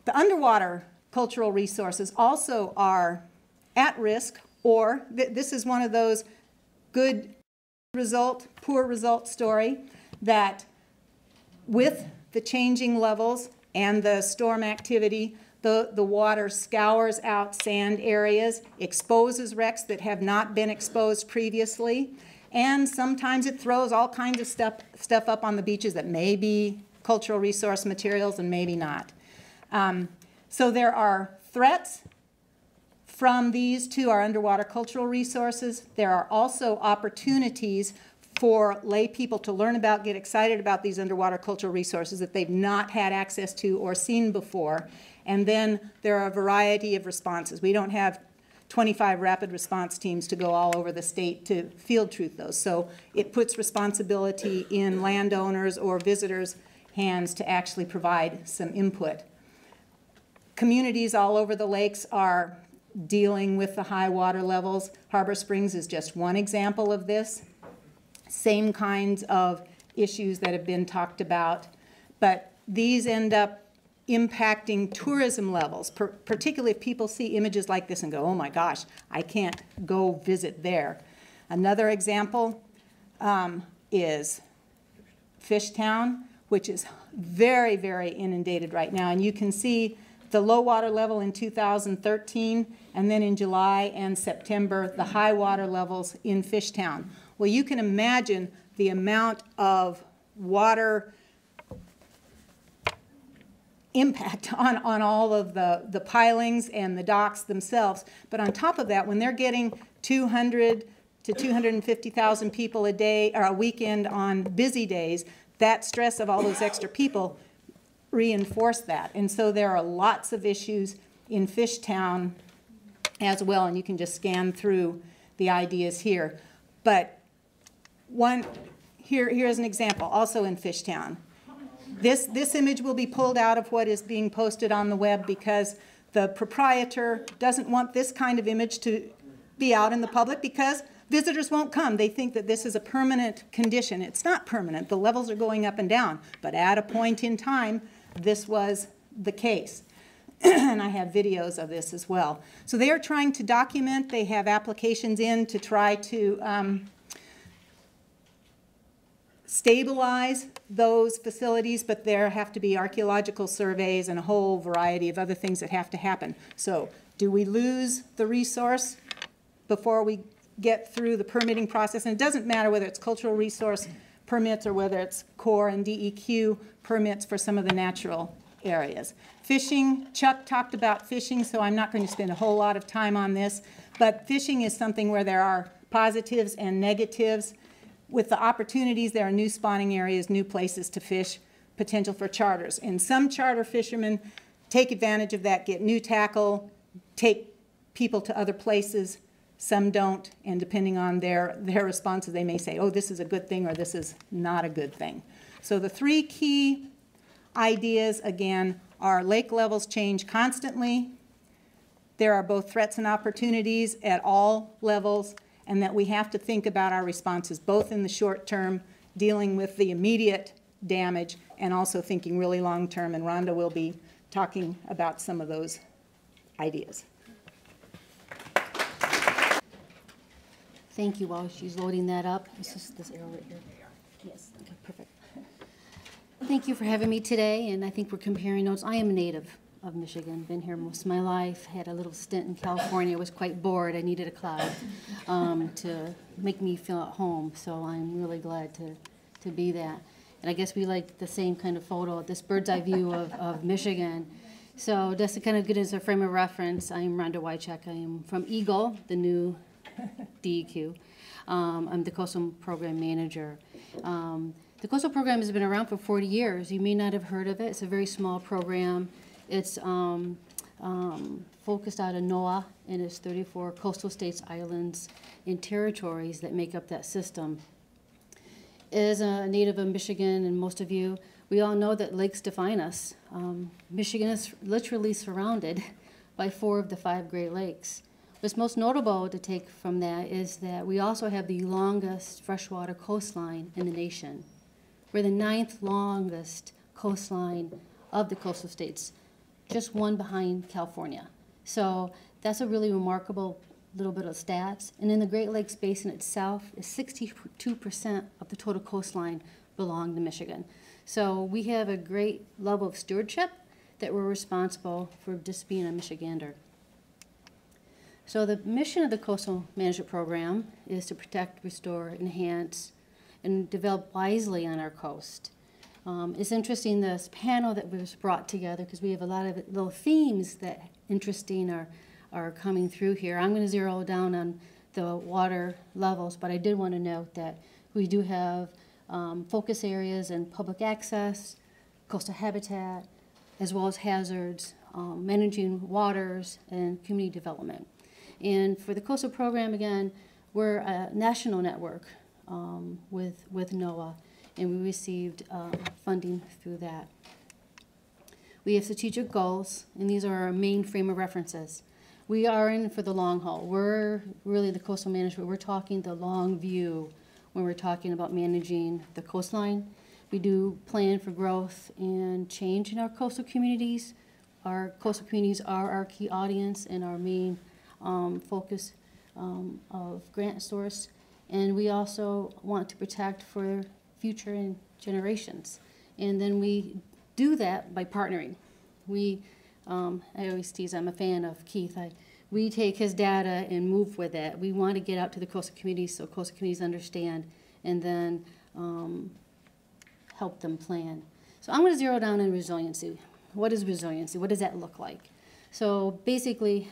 The underwater cultural resources also are at risk, or this is one of those good result, poor result story that with the changing levels and the storm activity, the water scours out sand areas, exposes wrecks that have not been exposed previously, and sometimes it throws all kinds of stuff up on the beaches that may be cultural resource materials and maybe not. So there are threats from these to our underwater cultural resources. There are also opportunities for lay people to learn about, get excited about these underwater cultural resources that they've not had access to or seen before. And then there are a variety of responses. We don't have 25 rapid response teams to go all over the state to field truth those. So it puts responsibility in landowners or visitors' hands to actually provide some input. Communities all over the lakes are dealing with the high water levels. Harbor Springs is just one example of this. Same kinds of issues that have been talked about, but these end up impacting tourism levels, particularly if people see images like this and go, oh my gosh, I can't go visit there. Another example is Fishtown, which is very, very inundated right now, and you can see the low water level in 2013, and then in July and September, the high water levels in Fishtown. Well, you can imagine the amount of water impact on all of the pilings and the docks themselves. But on top of that, when they're getting 200 to 250,000 people a day or a weekend on busy days, that stress of all those extra people reinforce that. And so there are lots of issues in Fishtown as well, and you can just scan through the ideas here. But here's an example, also in Fishtown. This image will be pulled out of what is being posted on the web because the proprietor doesn't want this kind of image to be out in the public because visitors won't come. They think that this is a permanent condition. It's not permanent. The levels are going up and down. But at a point in time, this was the case. And I have videos of this as well. So they are trying to document. They have applications in to try to stabilize those facilities, but there have to be archaeological surveys and a whole variety of other things that have to happen. So do we lose the resource before we get through the permitting process? And it doesn't matter whether it's cultural resource permits or whether it's core and DEQ permits for some of the natural areas. Fishing, Chuck talked about fishing, so I'm not going to spend a whole lot of time on this, but fishing is something where there are positives and negatives. With the opportunities, there are new spawning areas, new places to fish, potential for charters. And some charter fishermen take advantage of that, get new tackle, take people to other places. Some don't, and depending on their responses, they may say, oh, this is a good thing or this is not a good thing. So the three key ideas, again, are lake levels change constantly. There are both threats and opportunities at all levels, and that we have to think about our responses, both in the short term, dealing with the immediate damage, and also thinking really long term, and Rhonda will be talking about some of those ideas. Thank you. While she's loading that up, it's just this arrow right here. Yes, okay, perfect. Thank you for having me today, and I think we're comparing notes. I am a native of Michigan, been here most of my life, had a little stint in California, was quite bored. I needed a cloud to make me feel at home, so I'm really glad to be that. And I guess we like the same kind of photo, this bird's eye view of Michigan. So just to kind of get as a frame of reference, I'm Rhonda Wycheck. I am from Eagle, the new DEQ. I'm the Coastal Program Manager. The Coastal Program has been around for 40 years. You may not have heard of it. It's a very small program. It's focused out of NOAA, and it's 34 coastal states, islands, and territories that make up that system. As a native of Michigan, and most of you, we all know that lakes define us. Michigan is literally surrounded by 4 of the 5 Great Lakes. What's most notable to take from that is that we also have the longest freshwater coastline in the nation. We're the 9th longest coastline of the coastal states, just one behind California. So that's a really remarkable little bit of stats. And in the Great Lakes Basin itself, 62% of the total coastline belong to Michigan. So we have a great level of stewardship that we're responsible for just being a Michigander. So the mission of the Coastal Management Program is to protect, restore, enhance, and develop wisely on our coast. It's interesting, this panel that was brought together, because we have a lot of little themes that interesting are coming through here. I'm going to zero down on the water levels, but I did want to note that we do have focus areas and public access, coastal habitat, as well as hazards, managing waters, and community development. And for the coastal program, again, we're a national network with NOAA, and we received funding through that. We have strategic goals, and these are our main frame of references. We are in for the long haul. We're really the coastal management. We're talking the long view when we're talking about managing the coastline. We do plan for growth and change in our coastal communities. Our coastal communities are our key audience and our main focus of grant source. And we also want to protect for future generations. And then we do that by partnering. I always tease, I'm a fan of Keith. We take his data and move with it. We want to get out to the coastal communities so coastal communities understand, and then help them plan. So I'm going to zero down on resiliency. What is resiliency? What does that look like? So basically,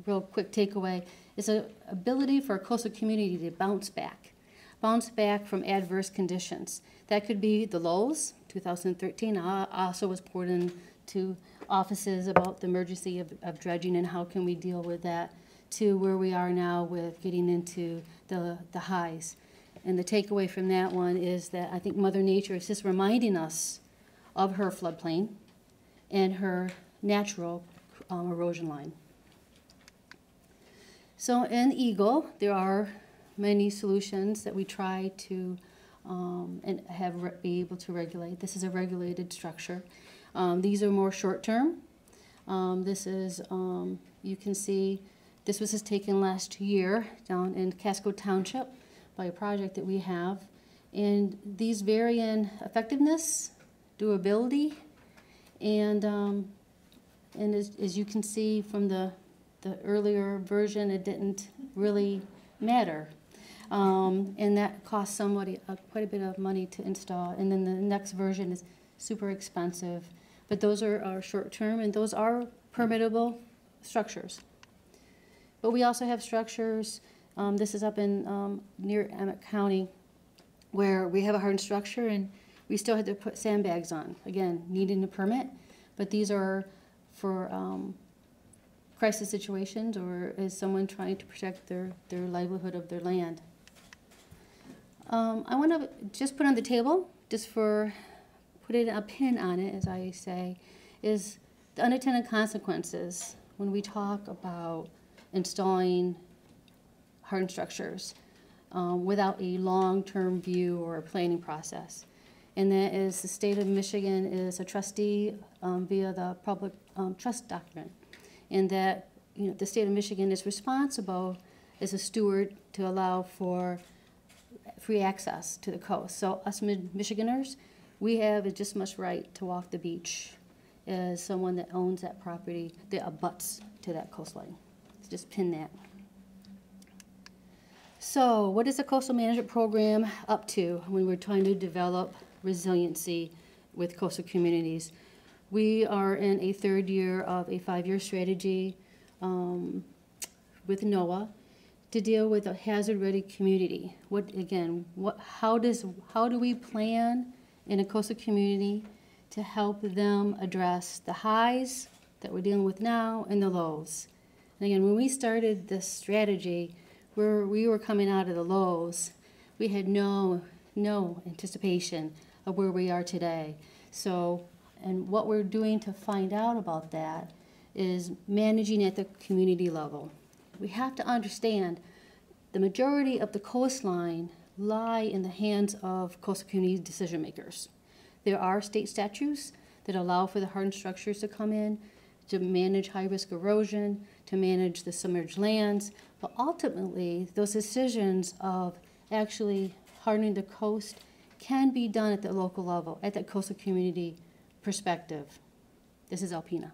real quick takeaway, it's an ability for a coastal community to bounce back from adverse conditions. That could be the lows. 2013 also was poured into offices about the emergency of dredging and how can we deal with that, to where we are now with getting into the highs. And the takeaway from that one is that I think Mother Nature is just reminding us of her floodplain and her natural erosion line. So in Eagle, there are many solutions that we try to and be able to regulate. This is a regulated structure. These are more short-term. This is, you can see, this was just taken last year down in Casco Township by a project that we have. And these vary in effectiveness, doability, and as you can see from the earlier version, it didn't really matter. And that cost somebody quite a bit of money to install. And then the next version is super expensive. But those are short-term, and those are permittable structures. But we also have structures, this is up in near Emmett County, where we have a hardened structure and we still had to put sandbags on. Again, needing a permit, but these are for crisis situations or as someone trying to protect their livelihood of their land. I want to just put on the table, just for putting a pin on it, as I say, is the unintended consequences when we talk about installing hardened structures without a long-term view or a planning process. And that is the state of Michigan is a trustee via the public trust document. And that, you know, the state of Michigan is responsible as a steward to allow for free access to the coast. So us Michiganders, we have just as much right to walk the beach as someone that owns that property that abuts to that coastline. So just pin that. So what is the coastal management program up to when we're trying to develop resiliency with coastal communities? We are in a third year of a 5-year strategy with NOAA to deal with a hazard-ready community. How do we plan in a coastal community to help them address the highs that we're dealing with now and the lows? And again, when we started this strategy, we were coming out of the lows, we had no anticipation of where we are today. So, and what we're doing to find out about that is managing at the community level. We have to understand the majority of the coastline lie in the hands of coastal community decision makers. There are state statutes that allow for the hardened structures to come in, to manage high-risk erosion, to manage the submerged lands, but ultimately those decisions of actually hardening the coast can be done at the local level, at that coastal community perspective. This is Alpena.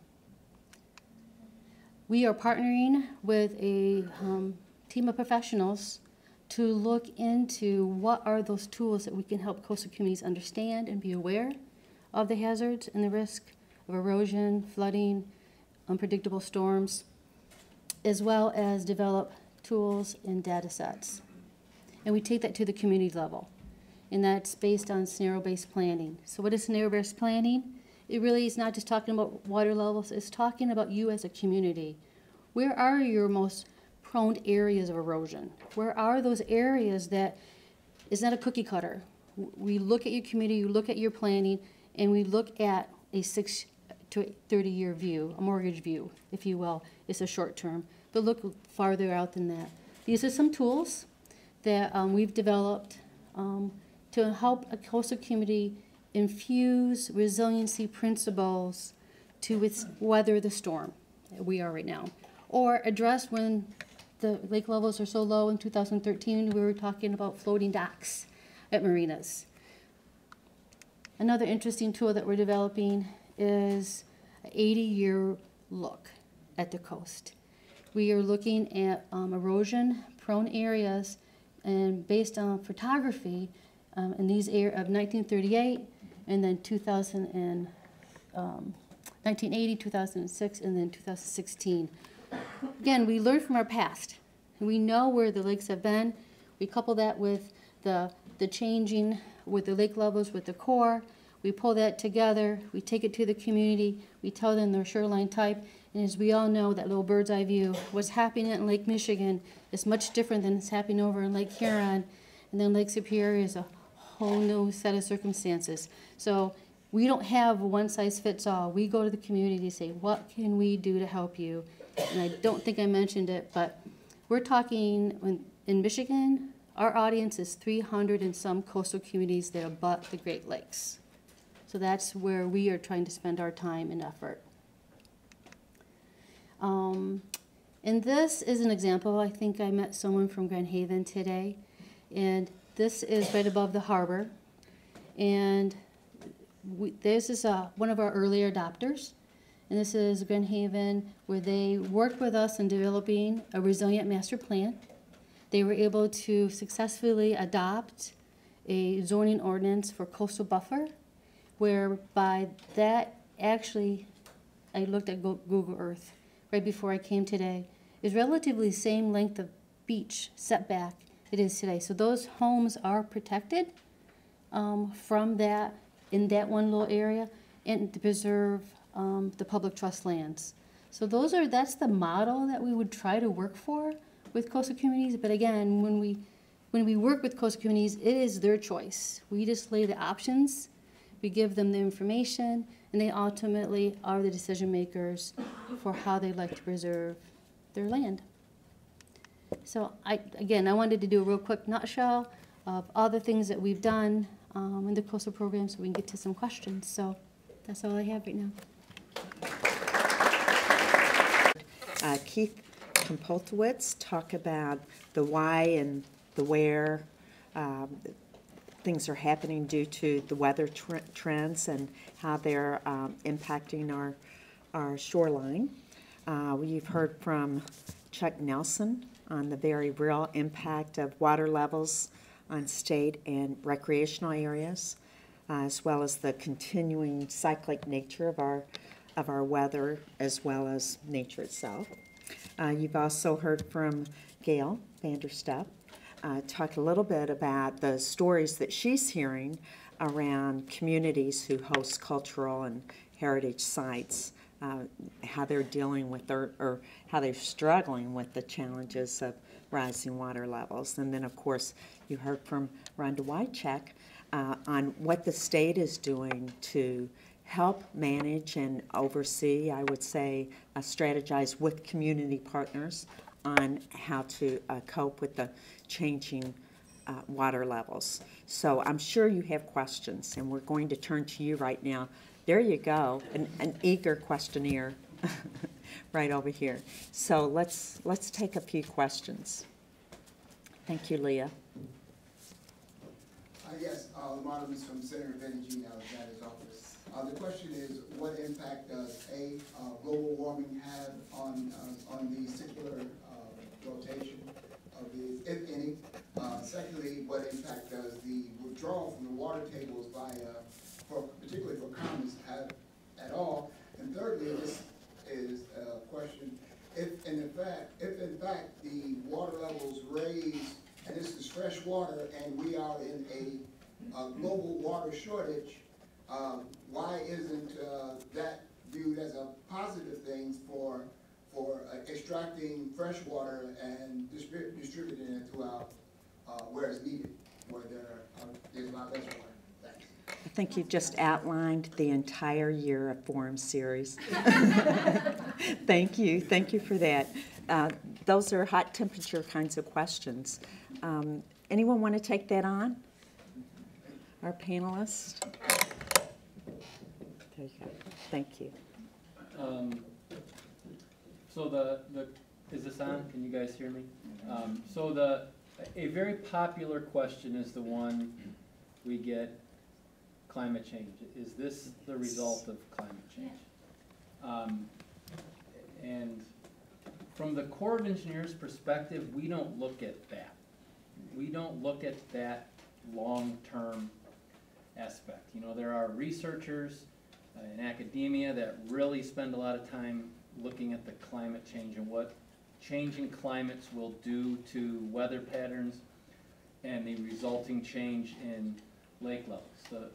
We are partnering with a team of professionals to look into what are those tools that we can help coastal communities understand and be aware of the hazards and the risk of erosion, flooding, unpredictable storms, as well as develop tools and data sets. And we take that to the community level, and that's based on scenario-based planning. So what is scenario-based planning? It really is not just talking about water levels, it's talking about you as a community. Where are your most prone areas of erosion? Where are those areas that is not a cookie cutter? We look at your community, you look at your planning, and we look at a 6 to 30-year view, a mortgage view, if you will. It's a short term, but look farther out than that. These are some tools that we've developed to help a coastal community infuse resiliency principles to weather the storm that we are right now, or address when the lake levels are so low. In 2013, we were talking about floating docks at marinas. Another interesting tool that we're developing is an 80-year look at the coast. We are looking at erosion-prone areas, and based on photography in these areas of 1938, and then 1980, 2006, and then 2016. Again, we learn from our past. We know where the lakes have been. We couple that with the changing with the lake levels, with the core. We pull that together, we take it to the community, we tell them their shoreline type, and as we all know, that little bird's eye view, what's happening in Lake Michigan is much different than what's happening over in Lake Huron, and then Lake Superior is a whole new set of circumstances. So we don't have a one-size-fits-all. We go to the community to say, what can we do to help you? And I don't think I mentioned it, but we're talking, in Michigan, our audience is 300 and some coastal communities that abut the Great Lakes. So that's where we are trying to spend our time and effort. And this is an example. I think I met someone from Grand Haven today, and this is right above the harbor. And this is one of our earlier adopters, and this is Grand Haven, where they worked with us in developing a resilient master plan. They were able to successfully adopt a zoning ordinance for coastal buffer, whereby that actually, I looked at Google Earth right before I came today, is relatively the same length of beach setback it is today. So those homes are protected from that, in that one little area, and to preserve the public trust lands. So that's the model that we would try to work for with coastal communities. But again, when we work with coastal communities, it is their choice. We just lay the options, we give them the information, and they ultimately are the decision makers for how they'd like to preserve their land. So I wanted to do a real quick nutshell of all the things that we've done in the coastal program so we can get to some questions. So that's all I have right now. Keith Kompoltowicz talk about the why and the where things are happening due to the weather trends and how they're impacting our shoreline. You've heard from Chuck Nelson on the very real impact of water levels on state and recreational areas, as well as the continuing cyclic nature of our weather, as well as nature itself. You've also heard from Gail Vanderstep talk a little bit about the stories that she's hearing around communities who host cultural and heritage sites, how they're dealing with or how they're struggling with the challenges of rising water levels. And then, of course, you heard from Rhonda Wycheck on what the state is doing to help manage and oversee, I would say, strategize with community partners on how to cope with the changing water levels. So I'm sure you have questions, and we're going to turn to you right now. There you go, an eager questionnaire right over here. So let's take a few questions. Thank you, Leah. Yes, Lamar is from Senator Benny G. Alexander's office. The question is, what impact does global warming have on the circular rotation of the, if any? Secondly, what impact does the withdrawal from the water tables by, particularly for comets, have at all? And thirdly, this is a question: if in fact the water levels raise, and this is fresh water, and we are in a global water shortage, why isn't that viewed as a positive thing for extracting fresh water and distributing it throughout where it's needed, where there's a lot less water? Thanks. I think you just outlined the entire year of forum series. Thank you for that. Those are hot temperature kinds of questions. Anyone want to take that on? Our panelists? There you go. Thank you. So is this on? Can you guys hear me? So a very popular question is the one we get: climate change. Is this the result of climate change? And from the Corps of Engineers' perspective, we don't look at that. We don't look at that long-term aspect. You know, there are researchers in academia that really spend a lot of time looking at the climate change and what changing climates will do to weather patterns and the resulting change in lake levels.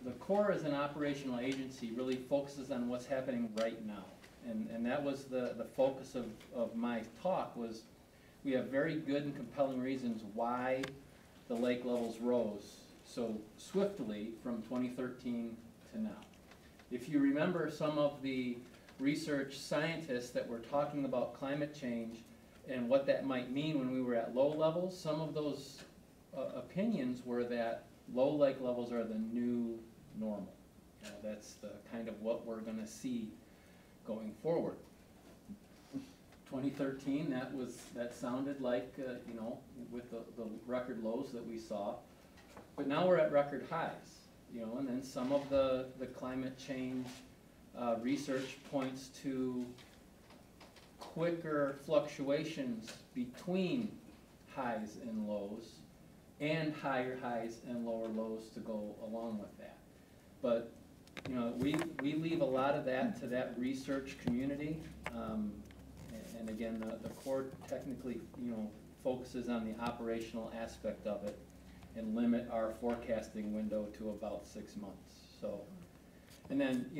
The Corps as an operational agency really focuses on what's happening right now. And that was the focus of my talk was we have very good and compelling reasons why the lake levels rose so swiftly from 2013 to now. If you remember some of the research scientists that were talking about climate change and what that might mean when we were at low levels, some of those opinions were that low lake levels are the new normal. That's the kind of what we're going to see going forward. 2013, that sounded like with the record lows that we saw, but now we're at record highs. And then some of the climate change research points to quicker fluctuations between highs and lows, and higher highs and lower lows to go along with that. But we leave a lot of that to that research community, and again, the Corps technically focuses on the operational aspect of it and limit our forecasting window to about 6 months. So, and then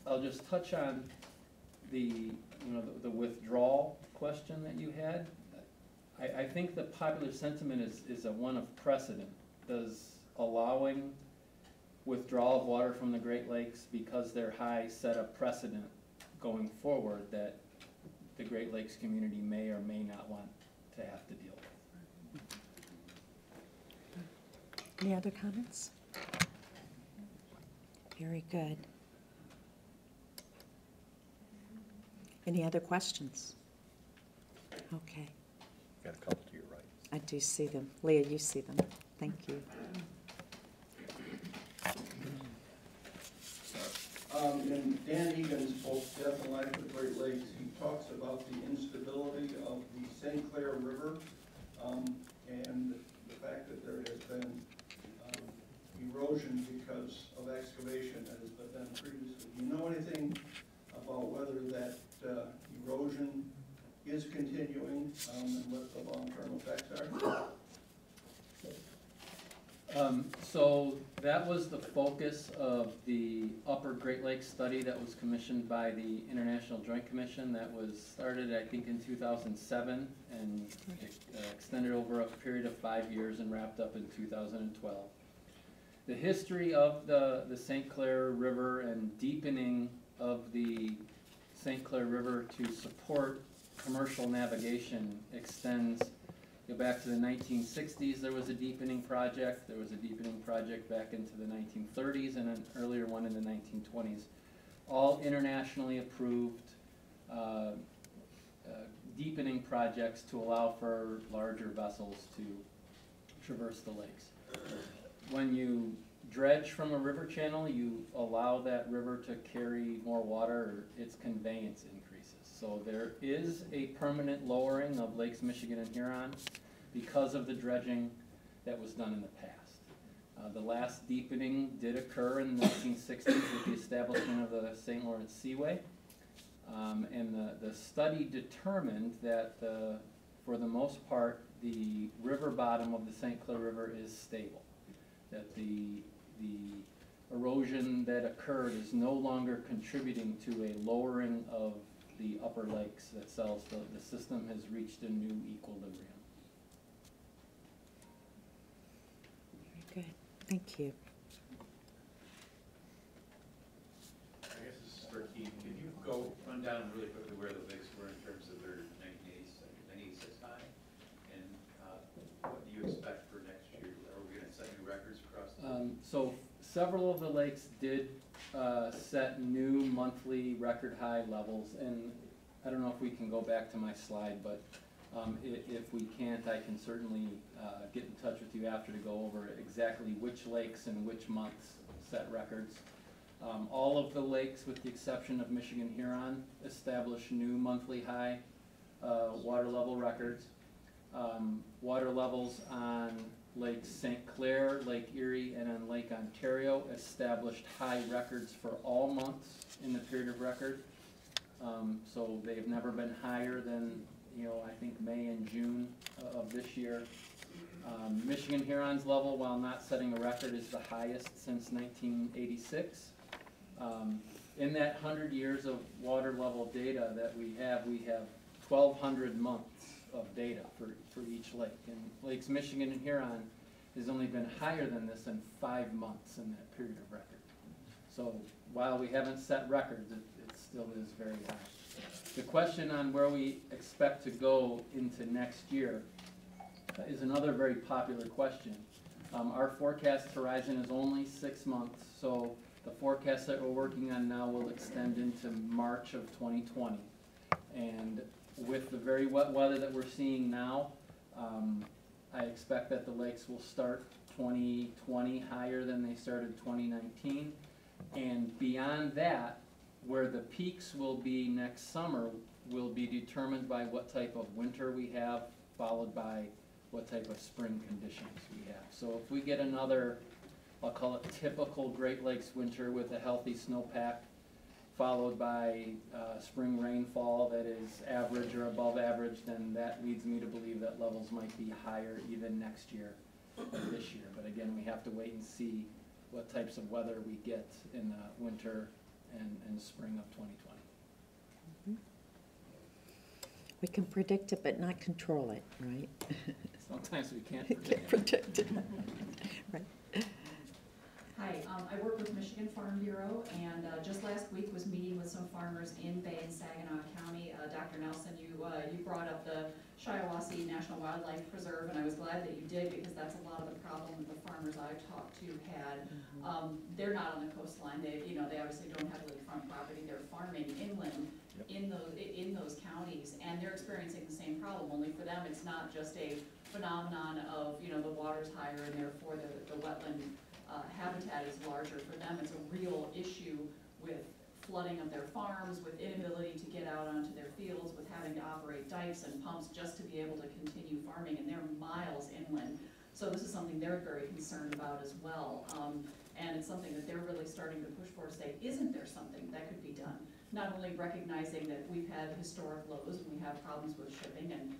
I'll just touch on the withdrawal question that you had. I think the popular sentiment is a one of precedent. Does allowing withdrawal of water from the Great Lakes because they're high set a precedent going forward that the Great Lakes community may or may not want to have to deal with? Any other comments? Very good. Any other questions? Okay. Got a couple to your right. I do see them. Leah, you see them. Thank you. In Dan Egan's book, Death and Life of the Great Lakes, he talks about the instability of the St. Clair River and the fact that there has been erosion because of excavation that has been done previously. Do you know anything about whether that erosion is continuing and what the long-term effects are? So that was the focus of the Upper Great Lakes study that was commissioned by the International Joint Commission that was started, I think, in 2007 and extended over a period of 5 years and wrapped up in 2012. The history of the St. Clair River and deepening of the St. Clair River to support commercial navigation extends. Go back to the 1960s, there was a deepening project. There was a deepening project back into the 1930s and an earlier one in the 1920s. All internationally approved deepening projects to allow for larger vessels to traverse the lakes. When you dredge from a river channel, you allow that river to carry more water, or its conveyance increases. So there is a permanent lowering of Lakes Michigan and Huron because of the dredging that was done in the past. The last deepening did occur in the 1960s with the establishment of the St. Lawrence Seaway. And the study determined that for the most part, the river bottom of the St. Clair River is stable. That the erosion that occurred is no longer contributing to a lowering of the upper lakes themselves. The system has reached a new equilibrium. Very good. Thank you. I guess this is for Keith. Can you run down really quickly where the lakes were in terms of their 1986 high? And what do you expect for next year? Are we going to set new records across the So several of the lakes did set new monthly record high levels, and I don't know if we can go back to my slide, but if we can't, I can certainly get in touch with you after to go over exactly which lakes and which months set records. All of the lakes, with the exception of Michigan Huron, established new monthly high water level records. Water levels on Lake St. Clair, Lake Erie, and on Lake Ontario established high records for all months in the period of record. So they have never been higher than, I think May and June of this year. Michigan Huron's level, while not setting a record, is the highest since 1986. In that 100 years of water level data that we have 1,200 months of data for each lake. And Lakes Michigan and Huron has only been higher than this in 5 months in that period of record. So while we haven't set records, it still is very high. The question on where we expect to go into next year is another very popular question. Our forecast horizon is only 6 months, so the forecast that we're working on now will extend into March of 2020. And with the very wet weather that we're seeing now, I expect that the lakes will start 2020 higher than they started 2019. And beyond that, where the peaks will be next summer will be determined by what type of winter we have, followed by what type of spring conditions we have. So if we get another, I'll call it typical Great Lakes winter with a healthy snowpack, followed by spring rainfall that is average or above average, then that leads me to believe that levels might be higher even next year than this year. But again, we have to wait and see what types of weather we get in the winter and spring of 2020. We can predict it, but not control it, right? Sometimes we can't Can't predict it. predict it. Right. Hi, I work with Michigan Farm Bureau, and just last week was meeting with some farmers in Bay and Saginaw County. Dr. Nelson, you brought up the Shiawassee National Wildlife Preserve, and I was glad that you did, because that's a lot of the problem that the farmers I've talked to had. They're not on the coastline. They obviously don't have lakefront property. They're farming inland in those counties, and they're experiencing the same problem. Only for them, it's not just a phenomenon of the water's higher and therefore the wetland habitat is larger. For them, it's a real issue with flooding of their farms, with inability to get out onto their fields, with having to operate dikes and pumps just to be able to continue farming, and they're miles inland. So this is something they're very concerned about as well. And it's something that they're really starting to push for, say, isn't there something that could be done? Not only recognizing that we've had historic lows and we have problems with shipping, and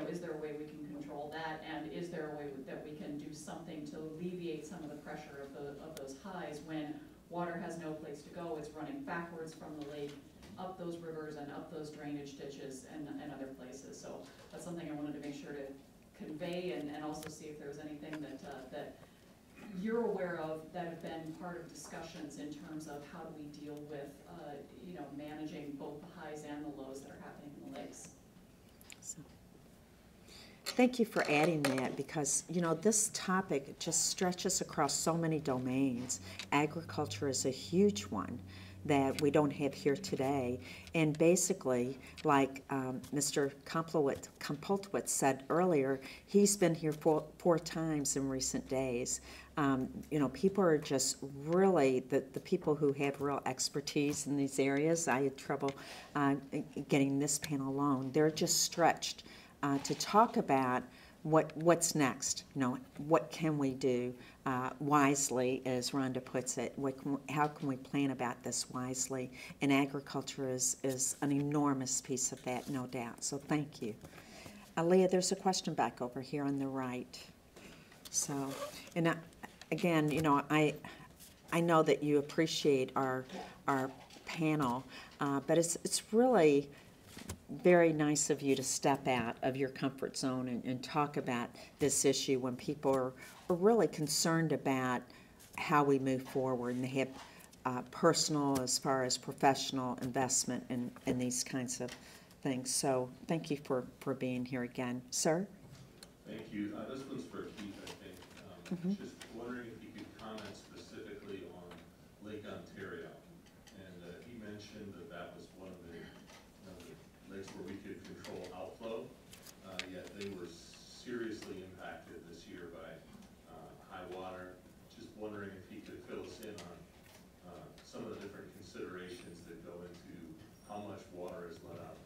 is there a way we can control that, and is there a way that we can do something to alleviate some of the pressure of those highs when water has no place to go? It's running backwards from the lake, up those rivers and up those drainage ditches and other places. So that's something I wanted to make sure to convey, and also see if there's anything that you're aware of that have been part of discussions in terms of how do we deal with managing both the highs and the lows that are happening in the lakes. So, thank you for adding that, because this topic just stretches across so many domains. Agriculture is a huge one that we don't have here today, and basically, like Mr. Kompoltwitz said earlier, he's been here four times in recent days. People are just really, the people who have real expertise in these areas, I had trouble getting this panel alone, they're just stretched to talk about what's next. What can we do wisely, as Rhonda puts it? How can we plan about this wisely? And agriculture is an enormous piece of that, no doubt. So thank you. Leah, there's a question back over here on the right. So, and again, I know that you appreciate our panel, but it's really very nice of you to step out of your comfort zone and talk about this issue when people are really concerned about how we move forward, and they have personal as far as professional investment in these kinds of things. So thank you for being here again. Sir? Thank you. This one's for Keith, I think. Just wondering if you could comment specifically on Lake Ontario. And he mentioned that was one of the lakes where we could control outflow, yet they were seriously impacted this year by high water. Just wondering if he could fill us in on some of the different considerations that go into how much water is let out of